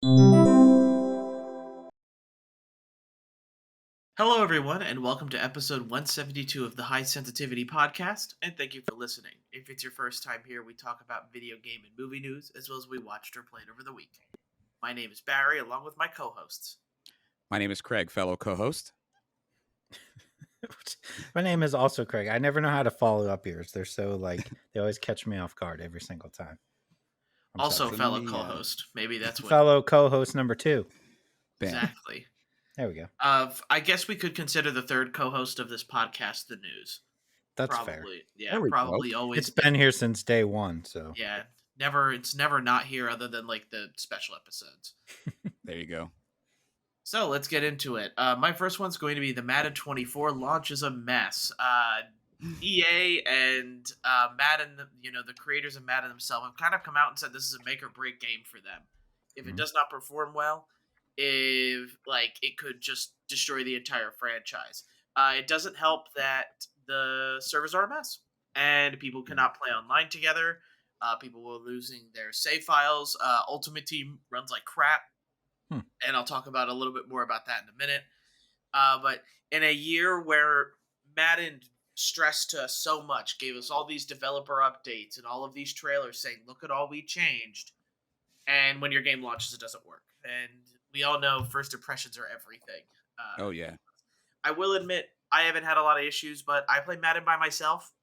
Hello, everyone, and welcome to episode 172 of the High Sensitivity Podcast, and thank you for listening. If it's your first time here, we talk about video game and movie news, as well as we watched or played over the week. My name is Barry, along with my co-hosts. My name is Craig, fellow co-host. My name is also Craig. I never know how to follow up yours. They're so they always catch me off guard every single time. I'm Also, sorry. fellow co-host. Maybe that's what... Fellow co-host number 2. Bam. Exactly. There we go. I guess we could consider the third co-host of this podcast the news. That's probably, fair. Yeah, probably always. It's been here since day one, so yeah, it's never not here other than like the special episodes. There you go. So let's get into it. My first one's going to be the Madden 24 launch is a mess. EA and Madden, the creators of Madden themselves have kind of come out and said this is a make or break game for them. If it does not perform well, if it could just destroy the entire franchise. It doesn't help that the servers are a mess and people cannot play online together. People were losing their save files. Ultimate Team runs like crap. And I'll talk about a little bit more about that in a minute. But in a year where Madden stressed us so much, gave us all these developer updates and all of these trailers saying, look at all we changed. And when your game launches, it doesn't work. And we all know first impressions are everything. Oh, yeah. I will admit, I haven't had a lot of issues, but I play Madden by myself.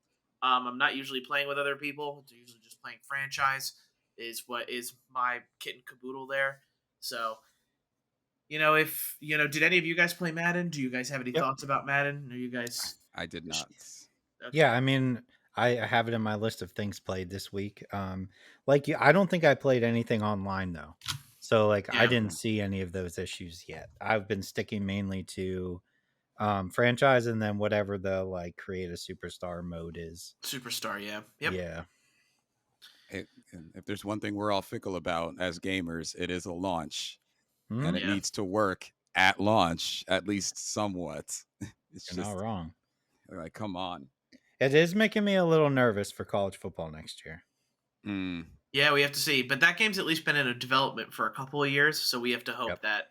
I'm not usually playing with other people. It's usually just playing franchise is what is my kit and caboodle there. So... did any of you guys play Madden? Do you guys have any thoughts about Madden? Are you guys? I did not. Okay. Yeah, I mean, I have it in my list of things played this week. I don't think I played anything online though, so I didn't see any of those issues yet. I've been sticking mainly to franchise and then whatever the create a superstar mode is. Superstar, yeah, yep. Yeah. If there's one thing we're all fickle about as gamers, it is a launch. And it needs to work at launch, at least somewhat. You're not wrong. Like, come on. It is making me a little nervous for college football next year. Yeah, we have to see. But that game's at least been in a development for a couple of years, so we have to hope that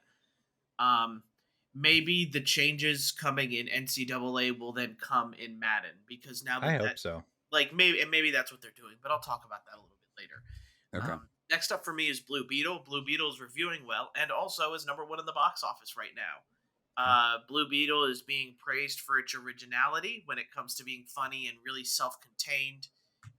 maybe the changes coming in NCAA will then come in Madden. Because now that I hope so. Maybe that's what they're doing, but I'll talk about that a little bit later. Okay. Next up for me is Blue Beetle. Blue Beetle is reviewing well and also is number 1 in the box office right now. Blue Beetle is being praised for its originality when it comes to being funny and really self-contained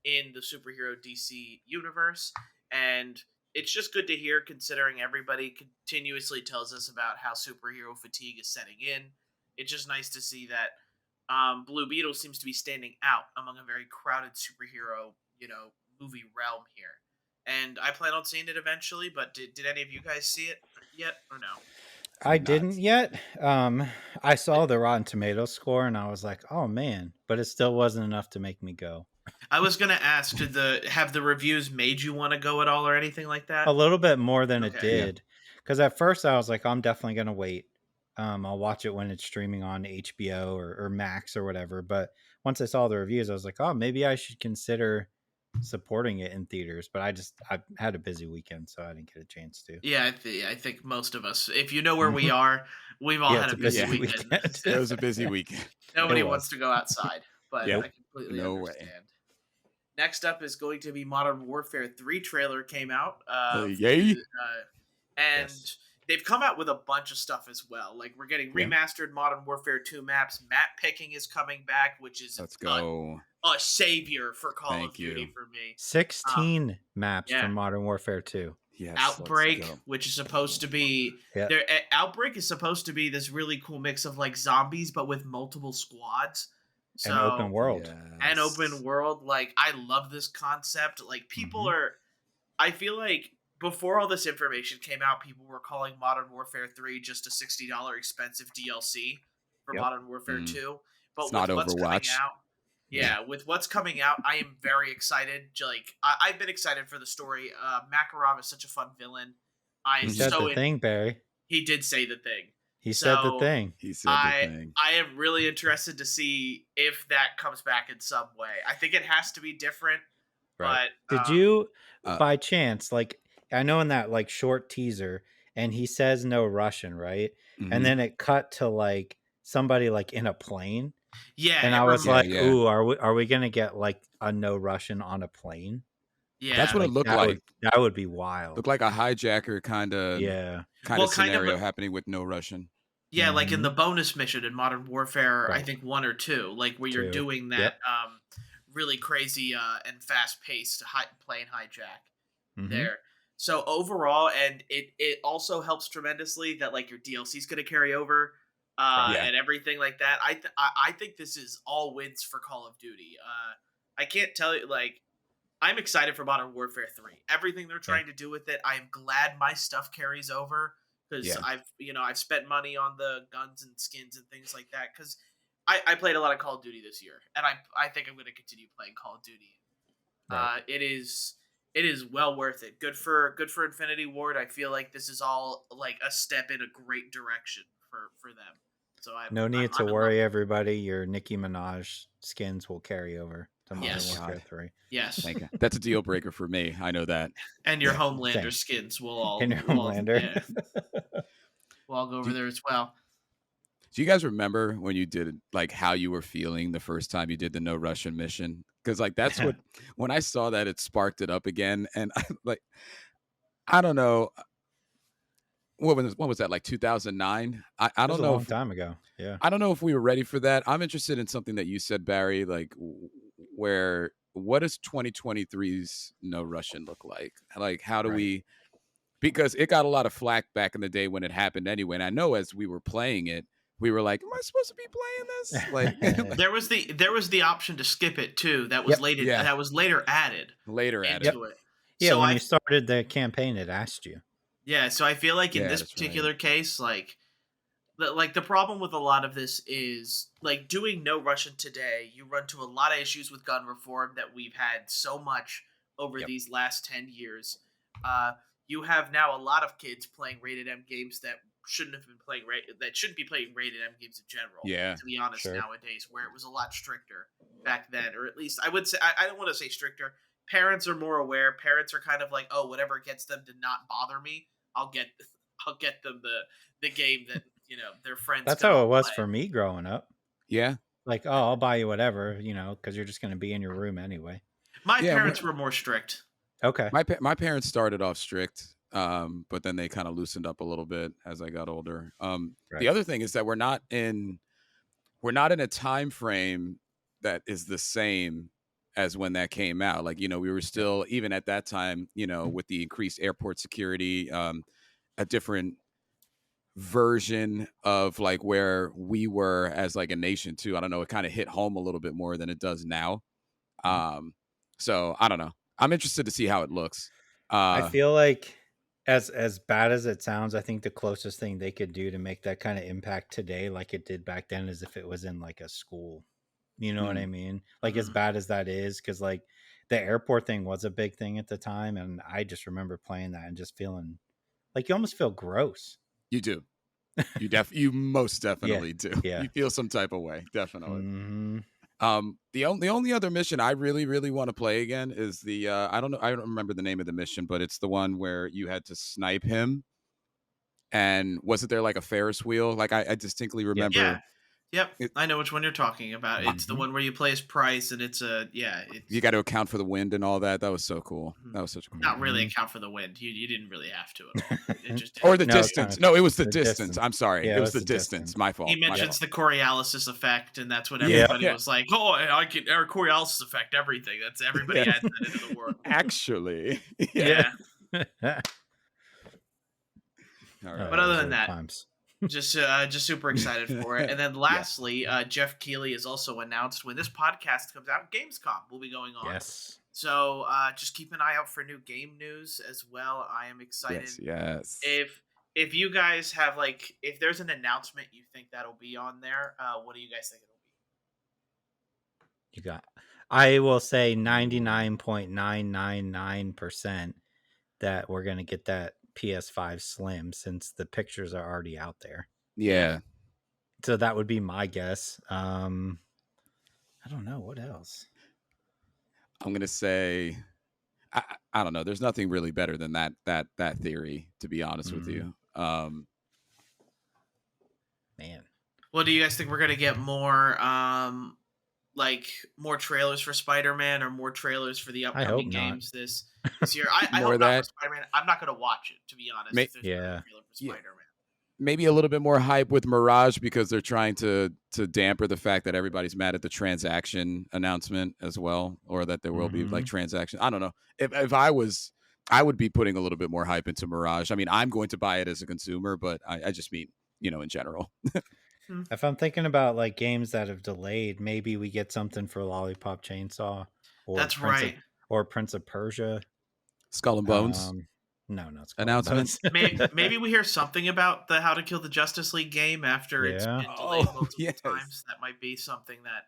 in the superhero DC universe. And it's just good to hear considering everybody continuously tells us about how superhero fatigue is setting in. It's just nice to see that Blue Beetle seems to be standing out among a very crowded superhero, movie realm here. And I plan on seeing it eventually, but did any of you guys see it yet or no? I didn't yet. I saw the Rotten Tomatoes score and I was like, oh man, but it still wasn't enough to make me go. I was going to ask, have the reviews made you want to go at all or anything like that? A little bit more than it did. Because at first I was like, I'm definitely going to wait. I'll watch it when it's streaming on HBO or Max or whatever. But once I saw the reviews, I was like, oh, maybe I should consider supporting it in theaters, but I had a busy weekend, so I didn't get a chance to. Yeah, I think most of us, if you know where we are, we've all had a busy weekend. It was a busy weekend. Nobody wants to go outside, but I completely understand. Way. Next up is going to be Modern Warfare 3 trailer came out. Yay! And they've come out with a bunch of stuff as well. Like we're getting remastered Modern Warfare 2 maps. Map picking is coming back, which is a savior for Call of Duty for me. 16 maps from Modern Warfare 2. Yes, Outbreak, which is supposed to be Outbreak is supposed to be this really cool mix of like zombies, but with multiple squads. So, and open world. Yes. And open world. Like I love this concept. Like people are. I feel like before all this information came out, people were calling Modern Warfare 3 just a $60 expensive DLC for Modern Warfare 2. But it's not what's Overwatch. Coming out, with what's coming out, I am very excited. Like I've been excited for the story. Makarov is such a fun villain. He said the thing, Barry. He did say the thing. He said the thing. He said the thing. I am really interested to see if that comes back in some way. I think it has to be different. Right. But did you, by chance, I know in that short teaser, and he says no Russian, right? Mm-hmm. And then it cut to like somebody like in a plane. Yeah, and I was like, ooh, are we gonna get like a no Russian on a plane? Yeah, that's what it looked like. That would be wild. Looked like a hijacker kind of scenario happening with no Russian. Yeah, like in the bonus mission in Modern Warfare, Right. I think 1 or 2, like where you're doing that really crazy and fast-paced plane hijack there. So overall, and it also helps tremendously that like your DLC is going to carry over and everything like that. I think this is all wins for Call of Duty. I can't tell you, like, I'm excited for Modern Warfare 3. Everything they're trying to do with it, I am glad my stuff carries over. Because I've spent money on the guns and skins and things like that. Because I played a lot of Call of Duty this year, and I think I'm going to continue playing Call of Duty. Right. It is well worth it. Good for Infinity Ward. I feel like this is all like a step in a great direction for them. So no need to worry, everybody. Your Nicki Minaj skins will carry over to Modern Warfare 3. Yes, that's a deal breaker for me. I know that. And your Homelander skins will all. And your Homelander. We'll all go over there as well. Do you guys remember when you did like how you were feeling the first time you did the no Russian mission? Because like that's what when I saw that, it sparked it up again, and I don't know. What was that, like 2009? I don't know. A long time ago. Yeah. I don't know if we were ready for that. I'm interested in something that you said, Barry, like what does 2023's no Russian look like? Like, how do we, because it got a lot of flack back in the day when it happened anyway. And I know as we were playing it, we were like, am I supposed to be playing this? Like there was the option to skip it too. That was that was later added. Into it. Yeah, so when you started the campaign, it asked you. Yeah, so I feel like in this particular case, like the problem with a lot of this is like doing no Russian today, you run to a lot of issues with gun reform that we've had so much over these last 10 years. You have now a lot of kids playing rated M games that shouldn't have been playing that shouldn't be playing rated M games in general. Yeah, to be honest, nowadays, where it was a lot stricter back then, or at least I would say I don't want to say stricter. Parents are more aware. Parents are kind of like, oh, whatever gets them to not bother me, I'll get them the game that their friends. That's how it was for me growing up. Yeah, like, oh, I'll buy you whatever, because you're just going to be in your room anyway. My parents were more strict. Okay, my parents started off strict, but then they kind of loosened up a little bit as I got older. The other thing is that we're not in a time frame that is the same as when that came out. Like, we were still, even at that time, with the increased airport security, a different version of like where we were as like a nation too. I don't know. It kind of hit home a little bit more than it does now. So I don't know. I'm interested to see how it looks. I feel like as bad as it sounds, I think the closest thing they could do to make that kind of impact today, like it did back then, is if it was in like a school. You know what I mean? Like as bad as that is, because like the airport thing was a big thing at the time, and I just remember playing that and just feeling like you almost feel gross. You do. You most definitely do. Yeah. You feel some type of way, definitely. Mm-hmm. The only other mission I really, really want to play again is the I don't remember the name of the mission, but it's the one where you had to snipe him. And wasn't there like a Ferris wheel? Like I distinctly remember. Yeah. Yep, I know which one you're talking about. It's the one where you play as Price, and it's you got to account for the wind and all that. That was so cool. That was such a cool. Not really account for the wind. You didn't really have to at all. It just or the distance. No, it was the distance. I'm sorry. Yeah, it was the distance. My fault. He mentions the Coriolis effect, and that's when everybody was like, "Oh, I can Coriolis effect everything." That's everybody adds that into the world. Actually, yeah. All right. But other than that. Just super excited for it. And then lastly, Jeff Keighley is also announced when this podcast comes out, Gamescom will be going on. Yes. So just keep an eye out for new game news as well. I am excited. Yes. If you guys have if there's an announcement you think that'll be on there, what do you guys think it'll be? I will say 99.999% that we're going to get that PS5 Slim, since the pictures are already out there. Yeah. So that would be my guess. I don't know what else. I'm gonna say, I don't know. There's nothing really better than that theory, to be honest with you. Man. Well, do you guys think we're gonna get more more trailers for Spider-Man or more trailers for the upcoming games this year? I hope not for Spider-Man. I'm not gonna watch it, to be honest. If there's no trailer for Spider-Man. Maybe a little bit more hype with Mirage because they're trying to damper the fact that everybody's mad at the transaction announcement as well, or that there will be like transaction. I don't know. If I was, I would be putting a little bit more hype into Mirage. I mean, I'm going to buy it as a consumer, but I just mean, in general. If I'm thinking about like games that have delayed, maybe we get something for Lollipop Chainsaw, or that's right, or Prince of Persia, Skull and Bones. No, not Skull announcements. And Bones. maybe we hear something about the How to Kill the Justice League game after it's been delayed multiple times. That might be something that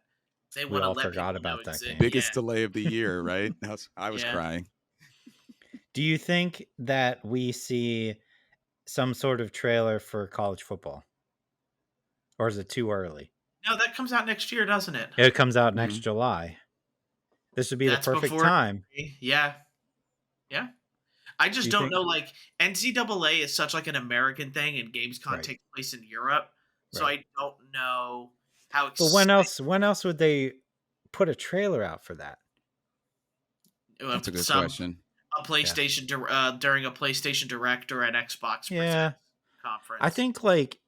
they want to let people know about that game. Biggest delay of the year, right? I was crying. Do you think that we see some sort of trailer for college football? Or is it too early? No, that comes out next year, doesn't it? It comes out next July. This would be the perfect time. Yeah. I just don't know. Like, NCAA is such like an American thing, and Gamescon takes place in Europe, so I don't know how. But when else would they put a trailer out for that? That's a good question. A PlayStation during a PlayStation Direct or an Xbox conference. I think like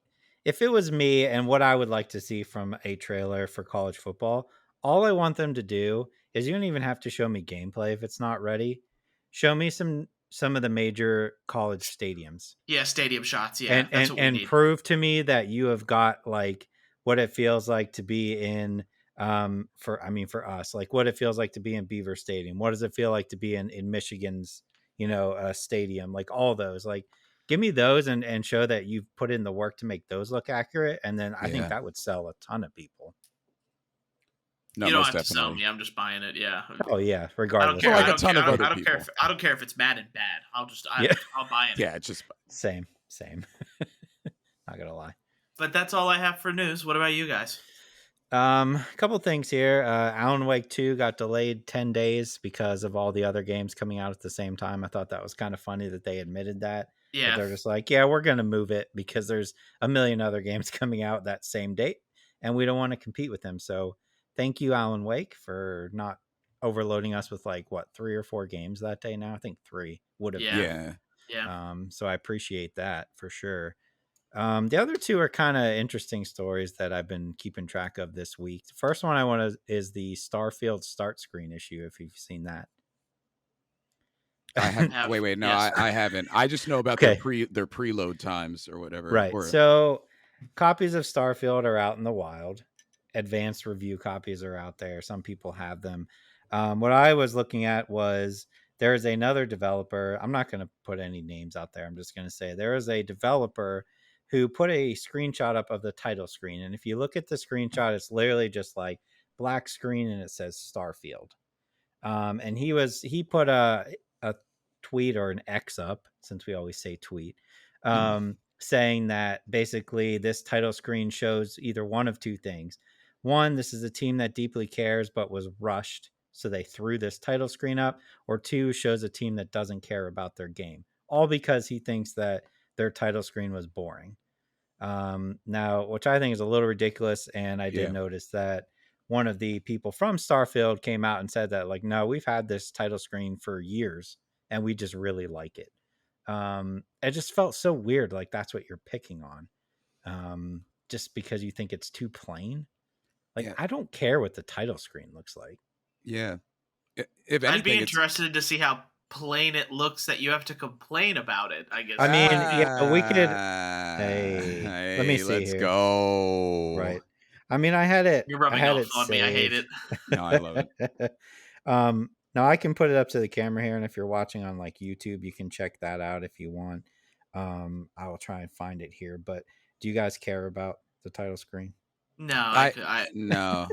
if it was me and what I would like to see from a trailer for college football, all I want them to do is you don't even have to show me gameplay if it's not ready. Show me some of the major college stadiums. Yeah, stadium shots. Yeah, and prove to me that you have got like what it feels like to be in for us, like what it feels like to be in Beaver Stadium. What does it feel like to be in Michigan's, stadium? Like all those, like give me those and show that you've put in the work to make those look accurate. And then I think that would sell a ton of people. No, you don't have to sell me. I'm just buying it. Yeah. Oh yeah. Regardless. I don't care if it's Madden bad. I'll buy it. Yeah. Just same. Not gonna lie. But that's all I have for news. What about you guys? A couple things here. Alan Wake 2 got delayed 10 days because of all the other games coming out at the same time. I thought that was kind of funny that they admitted that. Yeah. But they're just like, yeah, we're going to move it because there's a million other games coming out that same date and we don't want to compete with them. So thank you, Alan Wake, for not overloading us with 3 or 4 games that day now. I think 3 would have been. Yeah. So I appreciate that for sure. The other 2 are kind of interesting stories that I've been keeping track of this week. The first one I want to is the Starfield start screen issue. If you've seen that, I haven't. I just know about their preload times or whatever. Right. So copies of Starfield are out in the wild. Advanced review copies are out there. Some people have them. What I was looking at was there is another developer. I'm not going to put any names out there. I'm just going to say there is a developer who put a screenshot up of the title screen. And if you look at the screenshot, it's literally just like black screen and it says Starfield. And he put a tweet or an X up, since we always say tweet, saying that basically this title screen shows either one of 2 things. One, this is a team that deeply cares but was rushed, so they threw this title screen up. Or 2, shows a team that doesn't care about their game. All because he thinks that their title screen was boring. Now, which I think is a little ridiculous. And I did notice that one of the people from Starfield came out and said that no, we've had this title screen for years and we just really like it. It just felt so weird. Like that's what you're picking on. Just because you think it's too plain. I don't care what the title screen looks like. Yeah. If anything, I'd be interested to see how plain it looks that you have to complain about it, I guess. I mean, we could. Hey, let me see. Let's go. Right. I mean, I had it. You're rubbing off on me. I hate it. No, I love it. Now I can put it up to the camera here, and if you're watching on YouTube, you can check that out if you want. I will try and find it here. But do you guys care about the title screen? No, no.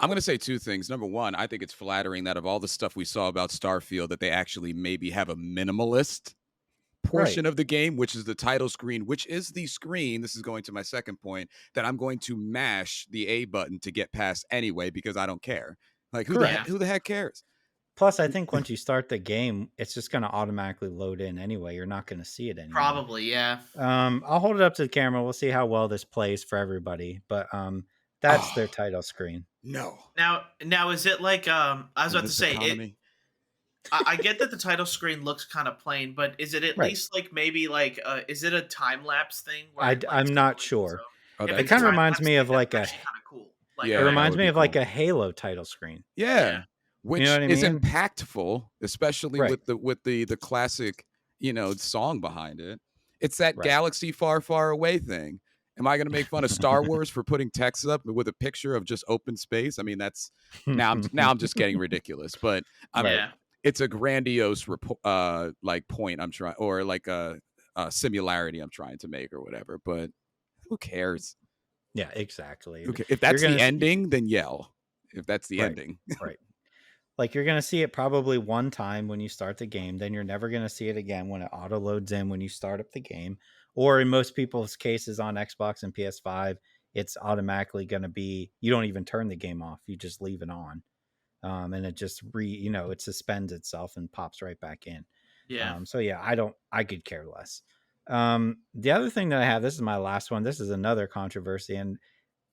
I'm going to say 2 things. Number one, I think it's flattering that of all the stuff we saw about Starfield, that they actually maybe have a minimalist portion of the game, which is the title screen, which is the screen. This is going to my second point, that I'm going to mash the A button to get past anyway, because I don't care. Who the heck cares? Plus, I think once you start the game, it's just going to automatically load in anyway. You're not going to see it anymore. Probably, yeah. I'll hold it up to the camera. We'll see how well this plays for everybody. But that's their title screen. No. Now is it like I was about to say it? I get that the title screen looks kind of plain, but is it at least like maybe like is it a time lapse thing? Where I'm not sure. So it kind of reminds me of like a kind of cool. Like, it reminds me of like a Halo title screen. Yeah. Which you know what I is mean? Impactful, especially with the classic, song behind it. It's that galaxy far, far away thing. Am I going to make fun of Star Wars for putting text up with a picture of just open space? I mean, that's now I'm just getting ridiculous, but it's a grandiose like point I'm trying, or like a similarity I'm trying to make or whatever, but who cares? Yeah, exactly. If that's the ending, then yell. If that's the ending. Right. Like you're going to see it probably one time when you start the game. Then you're never going to see it again when it auto loads in when you start up the game. Or in most people's cases on Xbox and PS5, it's automatically going to be, you don't even turn the game off. You just leave it on. And it just it suspends itself and pops right back in. Yeah. So yeah, I could care less. The other thing that I have, this is my last one. This is another controversy. And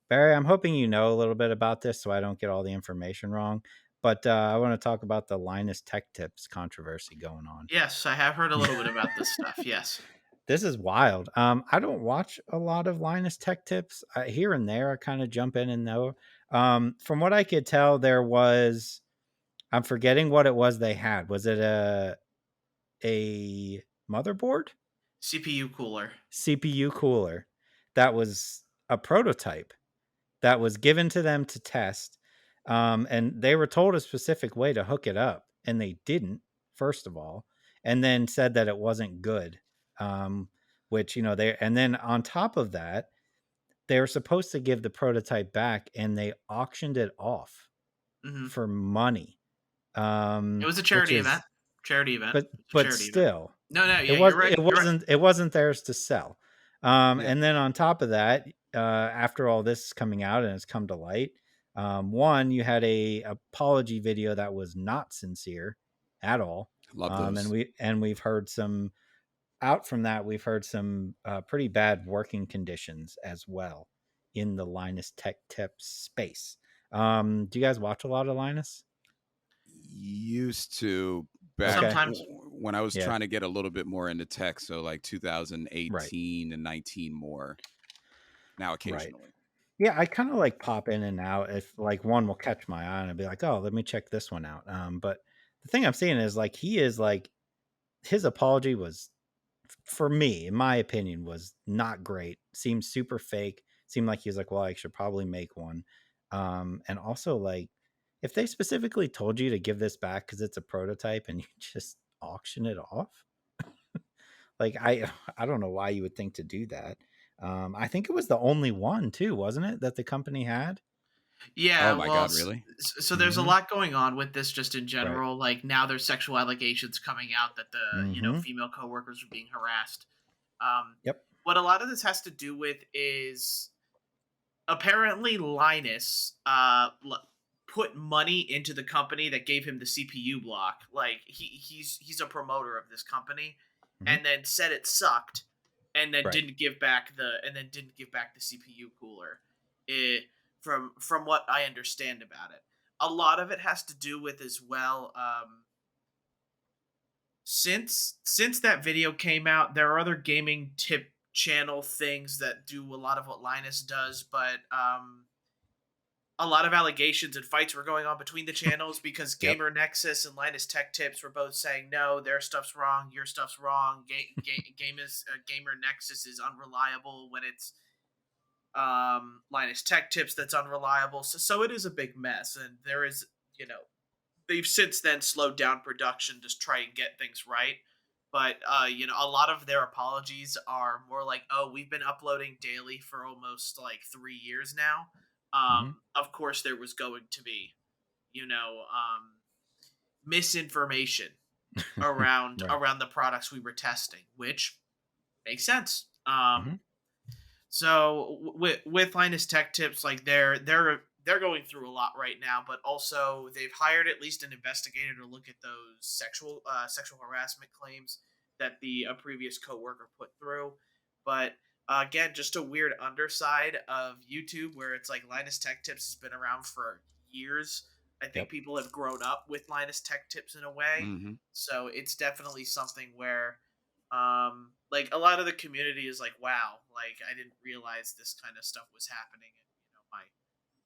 Barry, I'm hoping you know a little bit about this so I don't get all the information wrong. But I want to talk about the Linus Tech Tips controversy going on. Yes, I have heard a little bit about this stuff. Yes. This is wild. I don't watch a lot of Linus Tech Tips. Here and there, I kind of jump in and know. From what I could tell, there was, I'm forgetting what it was they had. Was it a motherboard? CPU cooler. That was a prototype that was given to them to test. And they were told a specific way to hook it up, and they didn't, first of all, and then said that it wasn't good. Which, and then on top of that, they were supposed to give the prototype back, and they auctioned it off for money. It was a charity event. But still, no, it wasn't theirs to sell. And then on top of that, after all this is coming out and it's come to light, one, you had a apology video that was not sincere at all. Love those. And we've heard some out from that. We've heard some pretty bad working conditions as well in the Linus Tech Tips space. Do you guys watch a lot of Linus? Used to back sometimes when I was trying to get a little bit more into tech, so like 2018 and 19 more. Now occasionally. Yeah, I kind of like pop in and out if like one will catch my eye and I'll be like, oh, let me check this one out. But the thing I'm seeing is like his apology was, for me, in my opinion, was not great. Seemed super fake. Seemed like he was like, well, I should probably make one. And also like, if they specifically told you to give this back because it's a prototype and you just auction it off, like I don't know why you would think to do that. I think it was the only one too, wasn't it, that the company had? Yeah. Oh my God, really? So there's a lot going on with this just in general. Like now there's sexual allegations coming out that the female coworkers are being harassed. What a lot of this has to do with is apparently Linus put money into the company that gave him the CPU block. Like he's a promoter of this company, and then said it sucked, and then didn't give back the CPU cooler. From what I understand about it, a lot of it has to do with as well. Since that video came out, there are other gaming tip channel things that do a lot of what Linus does, but a lot of allegations and fights were going on between the channels because Gamer Nexus and Linus Tech Tips were both saying, no, their stuff's wrong, your stuff's wrong. Gamer Nexus is unreliable when it's Linus Tech Tips that's unreliable. So it is a big mess, and there is, they've since then slowed down production to try and get things right. But, a lot of their apologies are more like, oh, we've been uploading daily for almost like 3 years now. Of course, there was going to be, misinformation around the products we were testing, which makes sense. So with Linus Tech Tips, like they're they're going through a lot right now, but also they've hired at least an investigator to look at those sexual harassment claims that the previous coworker put through. But again, just a weird underside of YouTube where it's like Linus Tech Tips has been around for years. I think people have grown up with Linus Tech Tips in a way, so it's definitely something where, like a lot of the community is like, "Wow, like I didn't realize this kind of stuff was happening in my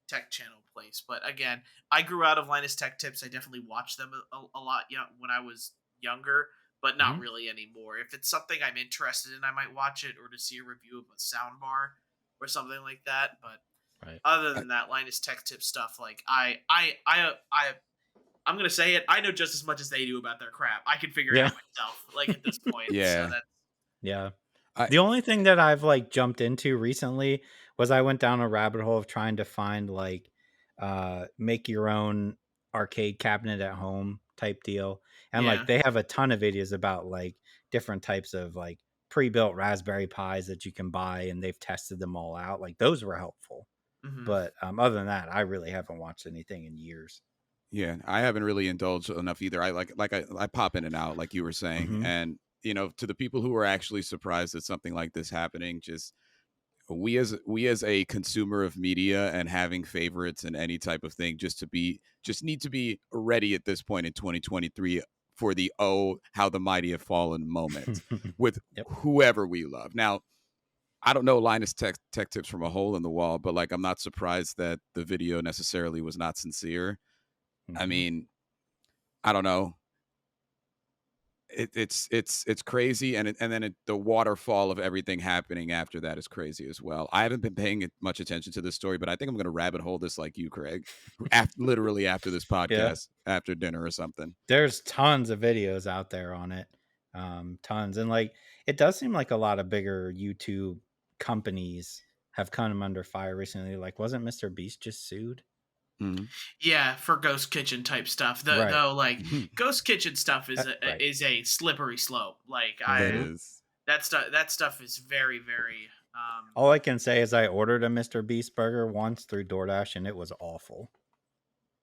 tech channel place." But again, I grew out of Linus Tech Tips. I definitely watched them a lot when I was younger, but not really anymore. If it's something I'm interested in, I might watch it or to see a review of a soundbar or something like that. But other than that, Linus Tech Tips stuff, like I'm gonna say it. I know just as much as they do about their crap. I can figure it out myself. Like at this point, so that's, the only thing that I've like jumped into recently was I went down a rabbit hole of trying to find like make your own arcade cabinet at home type deal, and like they have a ton of videos about like different types of like pre-built Raspberry Pis that you can buy, and they've tested them all out. Like those were helpful. But other than that, I really haven't watched anything in years. Yeah, I haven't really indulged enough either. I pop in and out, like you were saying, and to the people who are actually surprised at something like this happening, just we as a consumer of media and having favorites and any type of thing, just need to be ready at this point in 2023 for the how the mighty have fallen moment with whoever we love. Now, I don't know Linus Tech Tips from a hole in the wall, but like I'm not surprised that the video necessarily was not sincere. I mean, I don't know. It's crazy, and then the waterfall of everything happening after that is crazy as well. I haven't been paying much attention to this story, but I think I'm going to rabbit hole this like you, Craig, literally after this podcast, after dinner or something. There's tons of videos out there on it, tons, and like it does seem like a lot of bigger YouTube companies have come under fire recently. Like, wasn't Mr. Beast just sued? Yeah, for Ghost Kitchen type stuff. Though, like Ghost Kitchen stuff is a slippery slope. Like that stuff is very, very. All I can say is I ordered a Mr. Beast burger once through DoorDash, and it was awful.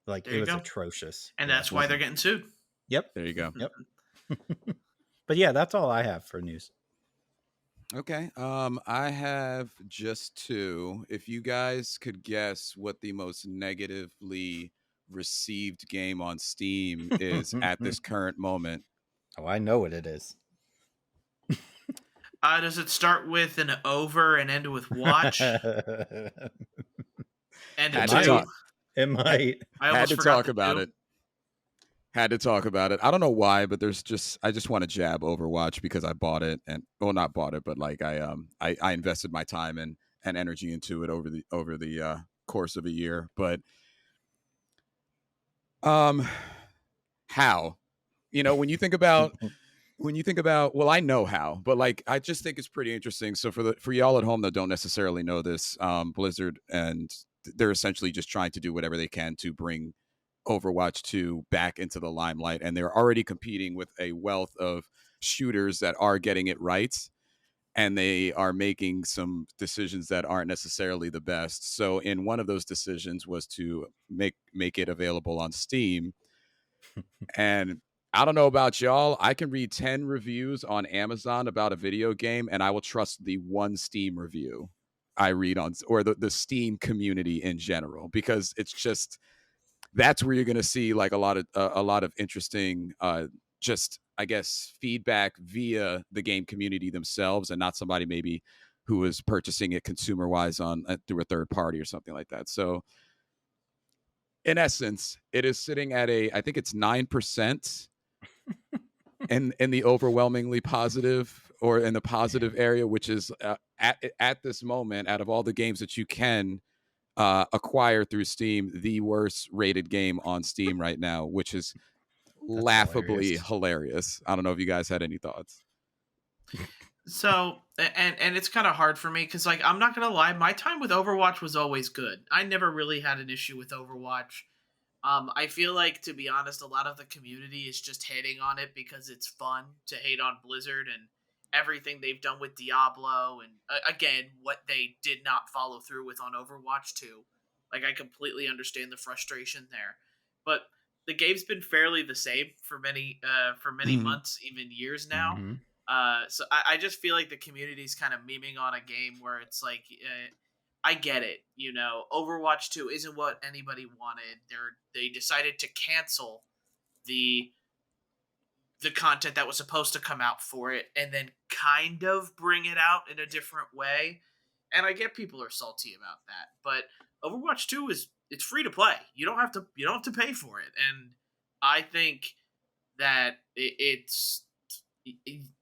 Like it was atrocious, and that's why they're getting sued. Yep, there you go. Yep. But yeah, that's all I have for news. Okay. I have just two. If you guys could guess what the most negatively received game on Steam is at this current moment. Oh, I know what it is. Does it start with an over and end with watch? And it might. I had to talk about it. Had to talk about it. I don't know why, but I just want to jab Overwatch because I bought it, and not bought it, but like I invested my time and energy into it over the course of a year. But how, when you think about well, I know how, but like I just think it's pretty interesting. So for y'all at home that don't necessarily know this, Blizzard, and they're essentially just trying to do whatever they can to bring Overwatch 2 back into the limelight, and they're already competing with a wealth of shooters that are getting it right, and they are making some decisions that aren't necessarily the best. So in one of those decisions was to make it available on Steam. And I don't know about y'all, I can read 10 reviews on Amazon about a video game, and I will trust the one Steam review I read on, or the Steam community in general, because it's just, that's where you're going to see like a lot of interesting, just I guess feedback via the game community themselves, and not somebody maybe who is purchasing it consumer wise on through a third party or something like that. So in essence, it is sitting at I think it's 9% in the overwhelmingly positive, or in the positive area, which is at this moment, out of all the games that you can acquire through Steam, the worst rated game on Steam right now, which is laughably hilarious. I don't know if you guys had any thoughts. So, and it's kind of hard for me because, like, I'm not gonna lie, my time with Overwatch was always good. I never really had an issue with Overwatch. I feel like, to be honest, a lot of the community is just hating on it because it's fun to hate on Blizzard and everything they've done with Diablo, and again, what they did not follow through with on Overwatch 2. Like, I completely understand the frustration there. But the game's been fairly the same for many months, even years now. Mm-hmm. So I just feel like the community's kind of memeing on a game where it's like, I get it. Overwatch 2 isn't what anybody wanted. They decided to cancel the content that was supposed to come out for it and then kind of bring it out in a different way. And I get people are salty about that, but Overwatch 2 it's free to play. You don't have to pay for it. And I think that it's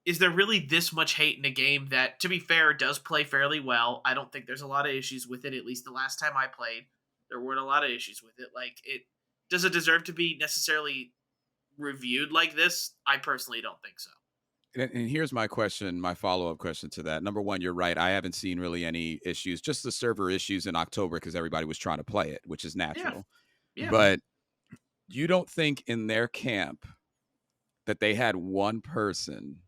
is there really this much hate in a game that, to be fair, does play fairly well? I don't think there's a lot of issues with it. At least the last time I played, there weren't a lot of issues with it. Like, does it deserve to be necessarily reviewed like this? I personally don't think so. And here's my question, my follow-up question to that. Number one, you're right. I haven't seen really any issues, just the server issues in October because everybody was trying to play it, which is natural. Yeah. But you don't think in their camp that they had one person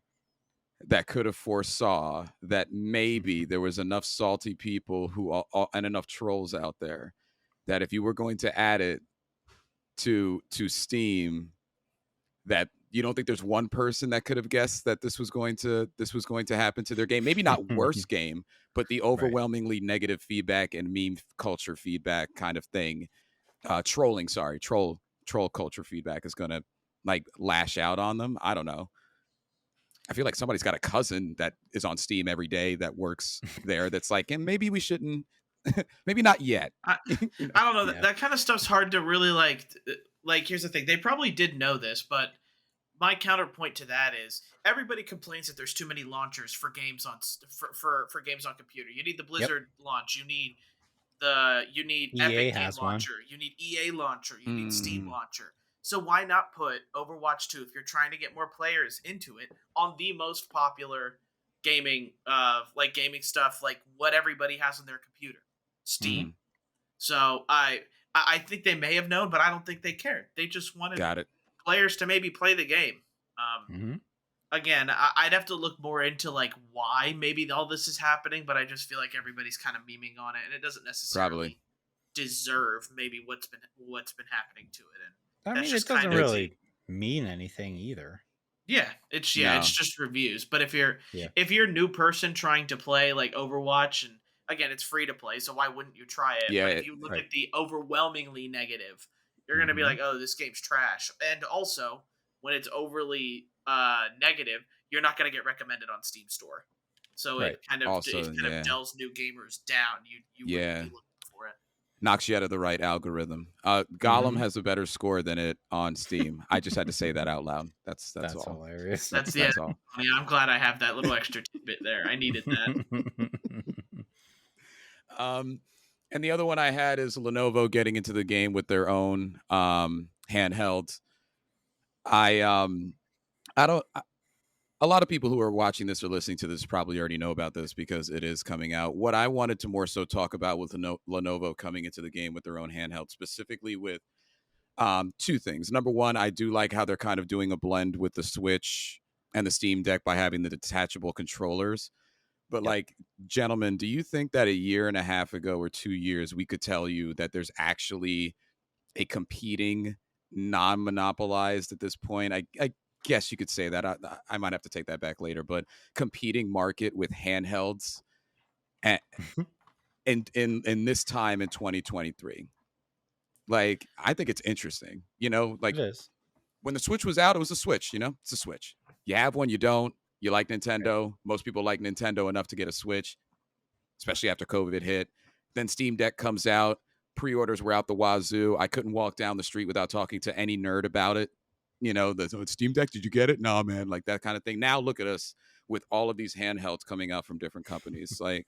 that could have foresaw that maybe there was enough salty people and enough trolls out there that if you were going to add it to Steam, that you don't think there's one person that could have guessed that this was going to happen to their game? Maybe not worst game, but the overwhelmingly negative feedback and meme culture feedback kind of thing. Troll culture feedback is going to like lash out on them. I don't know. I feel like somebody's got a cousin that is on Steam every day that works there. That's like, and maybe we shouldn't. Maybe not yet. I don't know. Yeah. That kind of stuff's hard to really like. Like, here's the thing. They probably did know this, but my counterpoint to that is everybody complains that there's too many launchers for games on for games on computer. You need the Blizzard launch. You need EA Epic Game launcher. You need EA launcher. You need Steam launcher. So why not put Overwatch 2, if you're trying to get more players into it, on the most popular gaming stuff, like what everybody has on their computer, Steam. So I think they may have known, but I don't think they cared. They just wanted players to maybe play the game. Again, I'd have to look more into like why maybe all this is happening, but I just feel like everybody's kind of memeing on it, and it doesn't necessarily deserve maybe what's been happening to it. And I mean, it doesn't really mean anything either. Yeah, it's just reviews. But if you're a new person trying to play like Overwatch, and again, it's free to play, so why wouldn't you try it? Yeah, but if you look at the overwhelmingly negative, you're gonna be like, oh, this game's trash. And also, when it's overly negative, you're not gonna get recommended on Steam Store. So it kind of dells new gamers down. You wouldn't be looking for it. Knocks you out of the right algorithm. Gollum has a better score than it on Steam. I just had to say that out loud. That's all. Hilarious. That's all. I mean, I'm glad I have that little extra tidbit there. I needed that. And the other one I had is Lenovo getting into the game with their own handheld. A lot of people who are watching this or listening to this probably already know about this because it is coming out. What I wanted to more so talk about with Lenovo coming into the game with their own handheld, specifically with two things. Number one, I do like how they're kind of doing a blend with the Switch and the Steam Deck by having the detachable controllers. But like, gentlemen, do you think that a year and a half ago or 2 years, we could tell you that there's actually a competing, non-monopolized at this point? I guess you could say that. I might have to take that back later, but competing market with handhelds and in this time in 2023. Like, I think it's interesting, like it is. When the Switch was out, it was a Switch, it's a Switch. You have one, you don't. You like Nintendo. Most people like Nintendo enough to get a Switch, especially after COVID hit. Then Steam Deck comes out. Pre-orders were out the wazoo. I couldn't walk down the street without talking to any nerd about it. The Steam Deck, did you get it? No, man, like that kind of thing. Now look at us with all of these handhelds coming out from different companies. Like,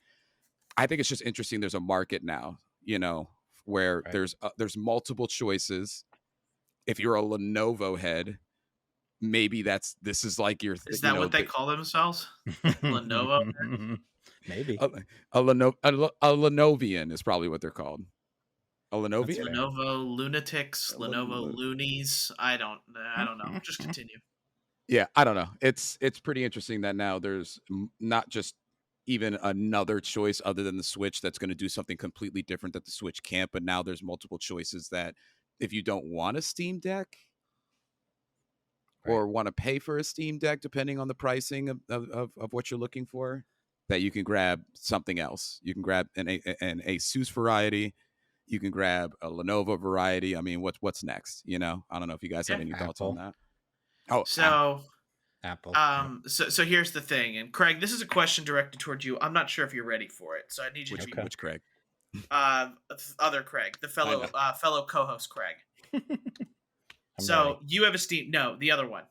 I think it's just interesting. There's a market now, where there's multiple choices. If you're a Lenovo head, maybe this is like your is that what they call themselves? Lenovo? Maybe a Lenovian is probably what they're called. A Lenovian? Lenovo lunatics, Lenovo loonies. I don't know. Just continue. Yeah, I don't know. It's pretty interesting that now there's not just even another choice other than the Switch that's going to do something completely different that the Switch can't. But now there's multiple choices that if you don't want a Steam Deck or want to pay for a Steam Deck, depending on the pricing of what you're looking for, that you can grab something else. You can grab an Asus variety. You can grab a Lenovo variety. I mean, what's next? You know, I don't know if you guys have any thoughts on that. Oh, so Apple. So here's the thing, and Craig, this is a question directed towards you. I'm not sure if you're ready for it, so I need you to be which Craig? Other Craig, the fellow co-host Craig. So ready. you have a Steam? No, the other one.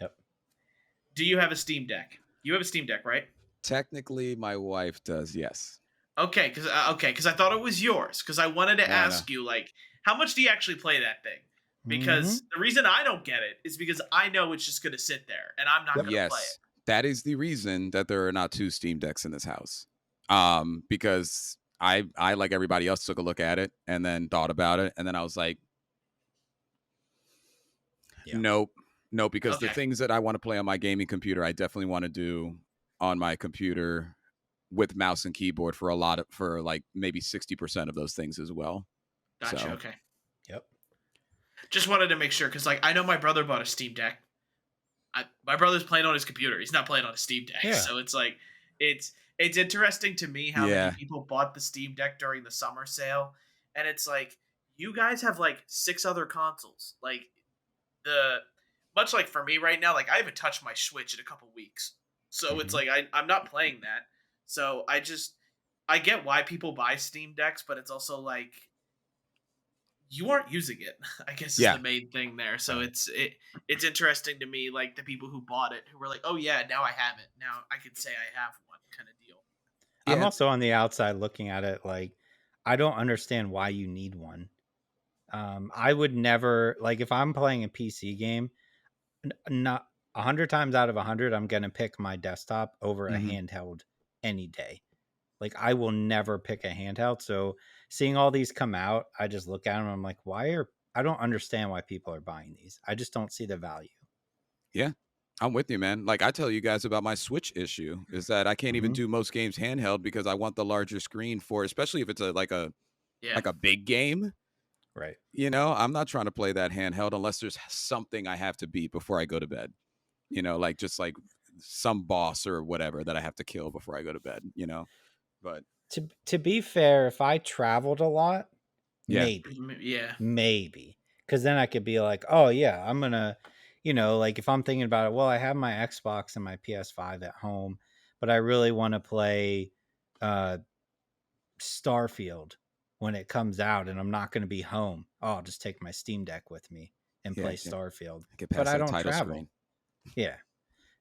Yep. Do you have a Steam Deck? You have a Steam Deck, right? Technically, my wife does. Yes. Okay, because I thought it was yours. Because I wanted to ask you, like, how much do you actually play that thing? Because the reason I don't get it is because I know it's just going to sit there, and I'm not going to play it. That is the reason that there are not 2 Steam Decks in this house. Because I like everybody else took a look at it and then thought about it, and then I was like, nope, because the things that I want to play on my gaming computer, I definitely want to do on my computer with mouse and keyboard for like maybe 60% of those things as well. Gotcha. So. Okay. Yep. Just wanted to make sure, because like I know my brother bought a Steam Deck. My brother's playing on his computer. He's not playing on a Steam Deck. Yeah. So it's like it's interesting to me how many people bought the Steam Deck during the summer sale, and it's like you guys have like 6 other consoles. Like much like for me right now, like I haven't touched my Switch in a couple weeks, so it's like I'm not playing that. So I get why people buy Steam Decks, but it's also like you aren't using it, I guess is the main thing there. So it's interesting to me, like the people who bought it who were like, oh yeah, now I have it. Now I can say I have one kind of deal. I'm also on the outside looking at it like I don't understand why you need one. I would never, like if I'm playing a PC game, not 100 times out of 100, I'm going to pick my desktop over a handheld any day. Like I will never pick a handheld. So seeing all these come out, I just look at them. I'm like, I don't understand why people are buying these. I just don't see the value. Yeah, I'm with you, man. Like I tell you guys about my Switch issue is that I can't even do most games handheld because I want the larger screen for, especially if it's like a big game. Right. You know, I'm not trying to play that handheld unless there's something I have to beat before I go to bed. You know, like just like some boss or whatever that I have to kill before I go to bed, you know. But to be fair, if I traveled a lot, maybe, because then I could be like, oh yeah, I'm gonna, you know, like if I'm thinking about it, well, I have my Xbox and my PS5 at home, but I really want to play Starfield when it comes out, and I'm not going to be home. Oh, I'll just take my Steam Deck with me and play Starfield. But I don't travel. Screen. Yeah.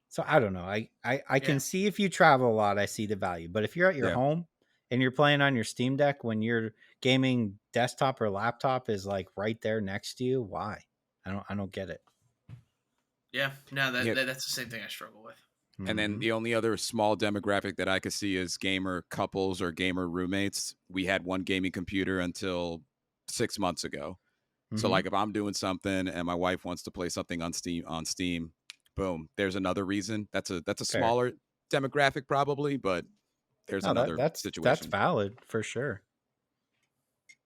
So I don't know. I can see if you travel a lot, I see the value. But if you're at your home and you're playing on your Steam Deck when your gaming desktop or laptop is like right there next to you, why? I don't get it. Yeah, no, that's the same thing I struggle with. And then the only other small demographic that I could see is gamer couples or gamer roommates. We had one gaming computer until 6 months ago. So like if I'm doing something and my wife wants to play something on Steam, boom, there's another reason. That's a smaller demographic probably, but there's another situation. That's valid for sure.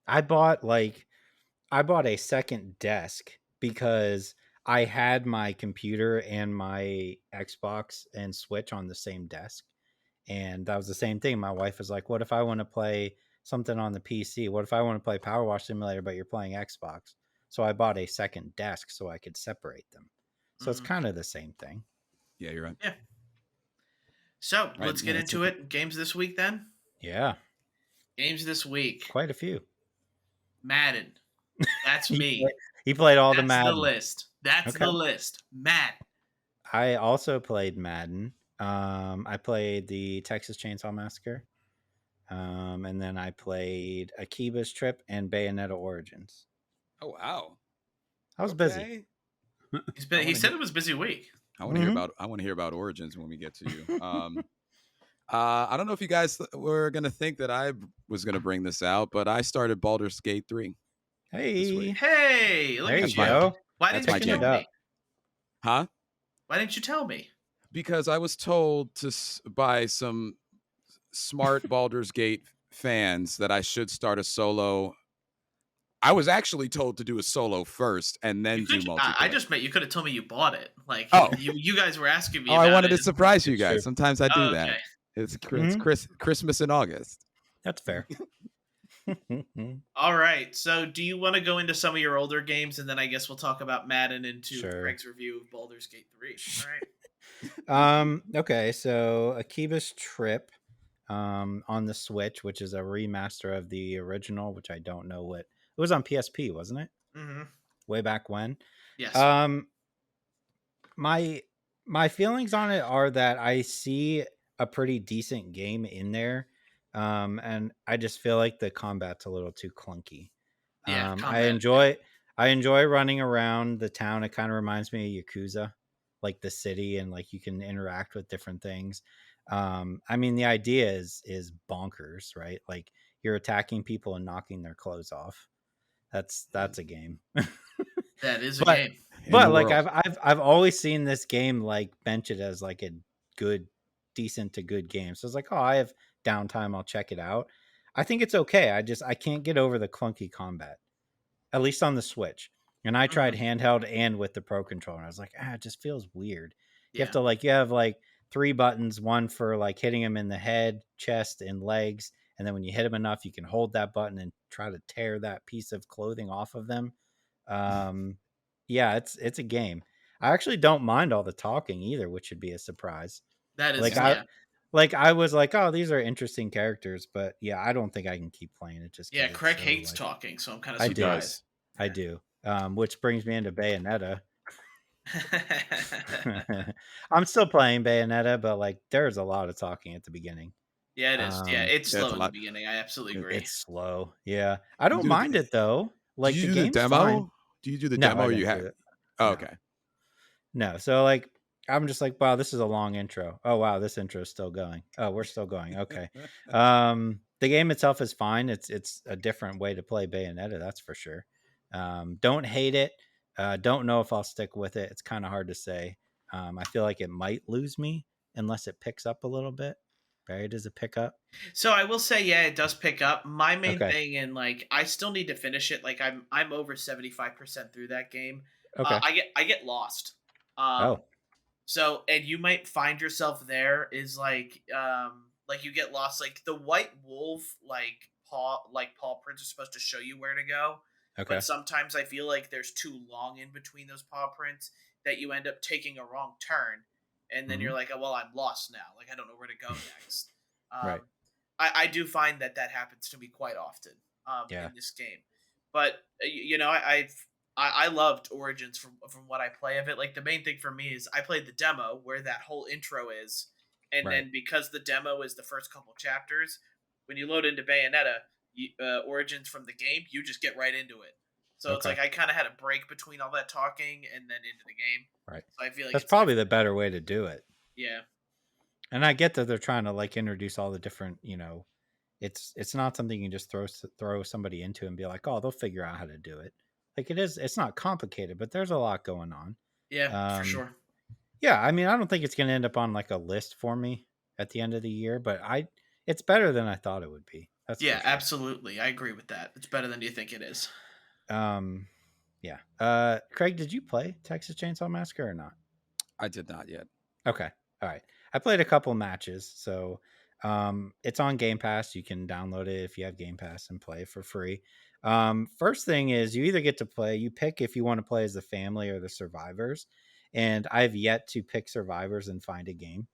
I bought a second desk because I had my computer and my Xbox and Switch on the same desk. And that was the same thing. My wife was like, what if I want to play something on the PC? What if I want to play Power Wash Simulator, but you're playing Xbox? So I bought a second desk so I could separate them. So it's kind of the same thing. Yeah, you're right. Yeah. So let's get into it. Games this week then? Yeah. Games this week. Quite a few. Madden. That's me. He played all the Madden. That's the list. That's the list. Madden. I also played Madden. I played the Texas Chainsaw Massacre. And then I played Akiba's Trip and Bayonetta Origins. Oh, wow. I was busy. He said it was a busy week. I want to hear about Origins when we get to you. I don't know if you guys were going to think that I was going to bring this out, but I started Baldur's Gate 3. Hey, there you go. Why didn't you tell me? Huh? Why didn't you tell me? because I was told by some smart Baldur's Gate fans that I should start a solo. I was actually told to do a solo first and then do multiplayer. I just meant you could have told me you bought it. Like, you guys were asking me. I wanted to surprise you guys. True. Sometimes I do that. It's Christmas in August. That's fair. All right. So, do you want to go into some of your older games, and then I guess we'll talk about Madden into Craig's review of Baldur's Gate 3. All right. Okay. So, Akiba's Trip on the Switch, which is a remaster of the original, which I don't know what it was on PSP, wasn't it? Mm-hmm. Way back when. Yes. My feelings on it are that I see a pretty decent game in there. And I just feel like the combat's a little too clunky. Yeah, I enjoy running around the town. It kind of reminds me of Yakuza, like the city, and like you can interact with different things. I mean, the idea is bonkers, right? Like you're attacking people and knocking their clothes off. That's a game. That is a game. But like I've always seen this game like bench it as like a decent to good game. So it's like, oh, I have downtime, I'll check it out. I think it's okay. I can't get over the clunky combat, at least on the Switch. And I tried handheld and with the Pro Controller. I was like, it just feels weird. You have to you have like 3 buttons, one for like hitting them in the head, chest, and legs. And then when you hit them enough, you can hold that button and try to tear that piece of clothing off of them. Yeah, it's a game. I actually don't mind all the talking either, which should be a surprise. That is I was like, oh, these are interesting characters, but yeah, I don't think I can keep playing it. Just Craig hates talking, so I'm kind of surprised. I do. Which brings me into Bayonetta. I'm still playing Bayonetta, but like there's a lot of talking at the beginning. Yeah, it is. It's slow in the beginning. I absolutely agree. It's slow. Yeah, I don't mind it though. Like do you the do the demo? Fine. Do you do the demo? Or you have? Oh, okay. No, so like I'm just like, wow, this is a long intro. Oh wow, this intro is still going. Oh, we're still going. Okay. The game itself is fine. It's a different way to play Bayonetta, that's for sure. Don't hate it. Don't know if I'll stick with it. It's kind of hard to say. I feel like it might lose me unless it picks up a little bit. Barry, does it pick up? So I will say, yeah, it does pick up. My main thing, and like I still need to finish it. Like I'm over 75% through that game. Okay. I get lost. So, and you might find yourself there is like you get lost. Like the white wolf, paw prints are supposed to show you where to go. Okay. But sometimes I feel like there's too long in between those paw prints that you end up taking a wrong turn. And then you're like, oh, well, I'm lost now. Like, I don't know where to go next. Right. I do find that happens to me quite often in this game. But, I loved Origins from what I play of it. Like, the main thing for me is I played the demo where that whole intro is. And then because the demo is the first couple chapters, when you load into Bayonetta, Origins from the game, you just get right into it. So it's like I kind of had a break between all that talking and then into the game. Right. So I feel like that's probably the better way to do it. Yeah. And I get that they're trying to like introduce all the different, it's not something you can just throw somebody into and be like, oh, they'll figure out how to do it. Like it's not complicated, but there's a lot going on. Yeah, for sure. Yeah, I mean, I don't think it's going to end up on like a list for me at the end of the year, but it's better than I thought it would be. That's sure. Absolutely. I agree with that. It's better than you think it is. Yeah. Craig, did you play Texas Chainsaw Massacre or not? I did not yet. Okay. All right. I played a couple matches, so it's on Game Pass. You can download it if you have Game Pass and play for free. First thing is you either get to play, you pick if you want to play as the family or the survivors, and I've yet to pick survivors and find a game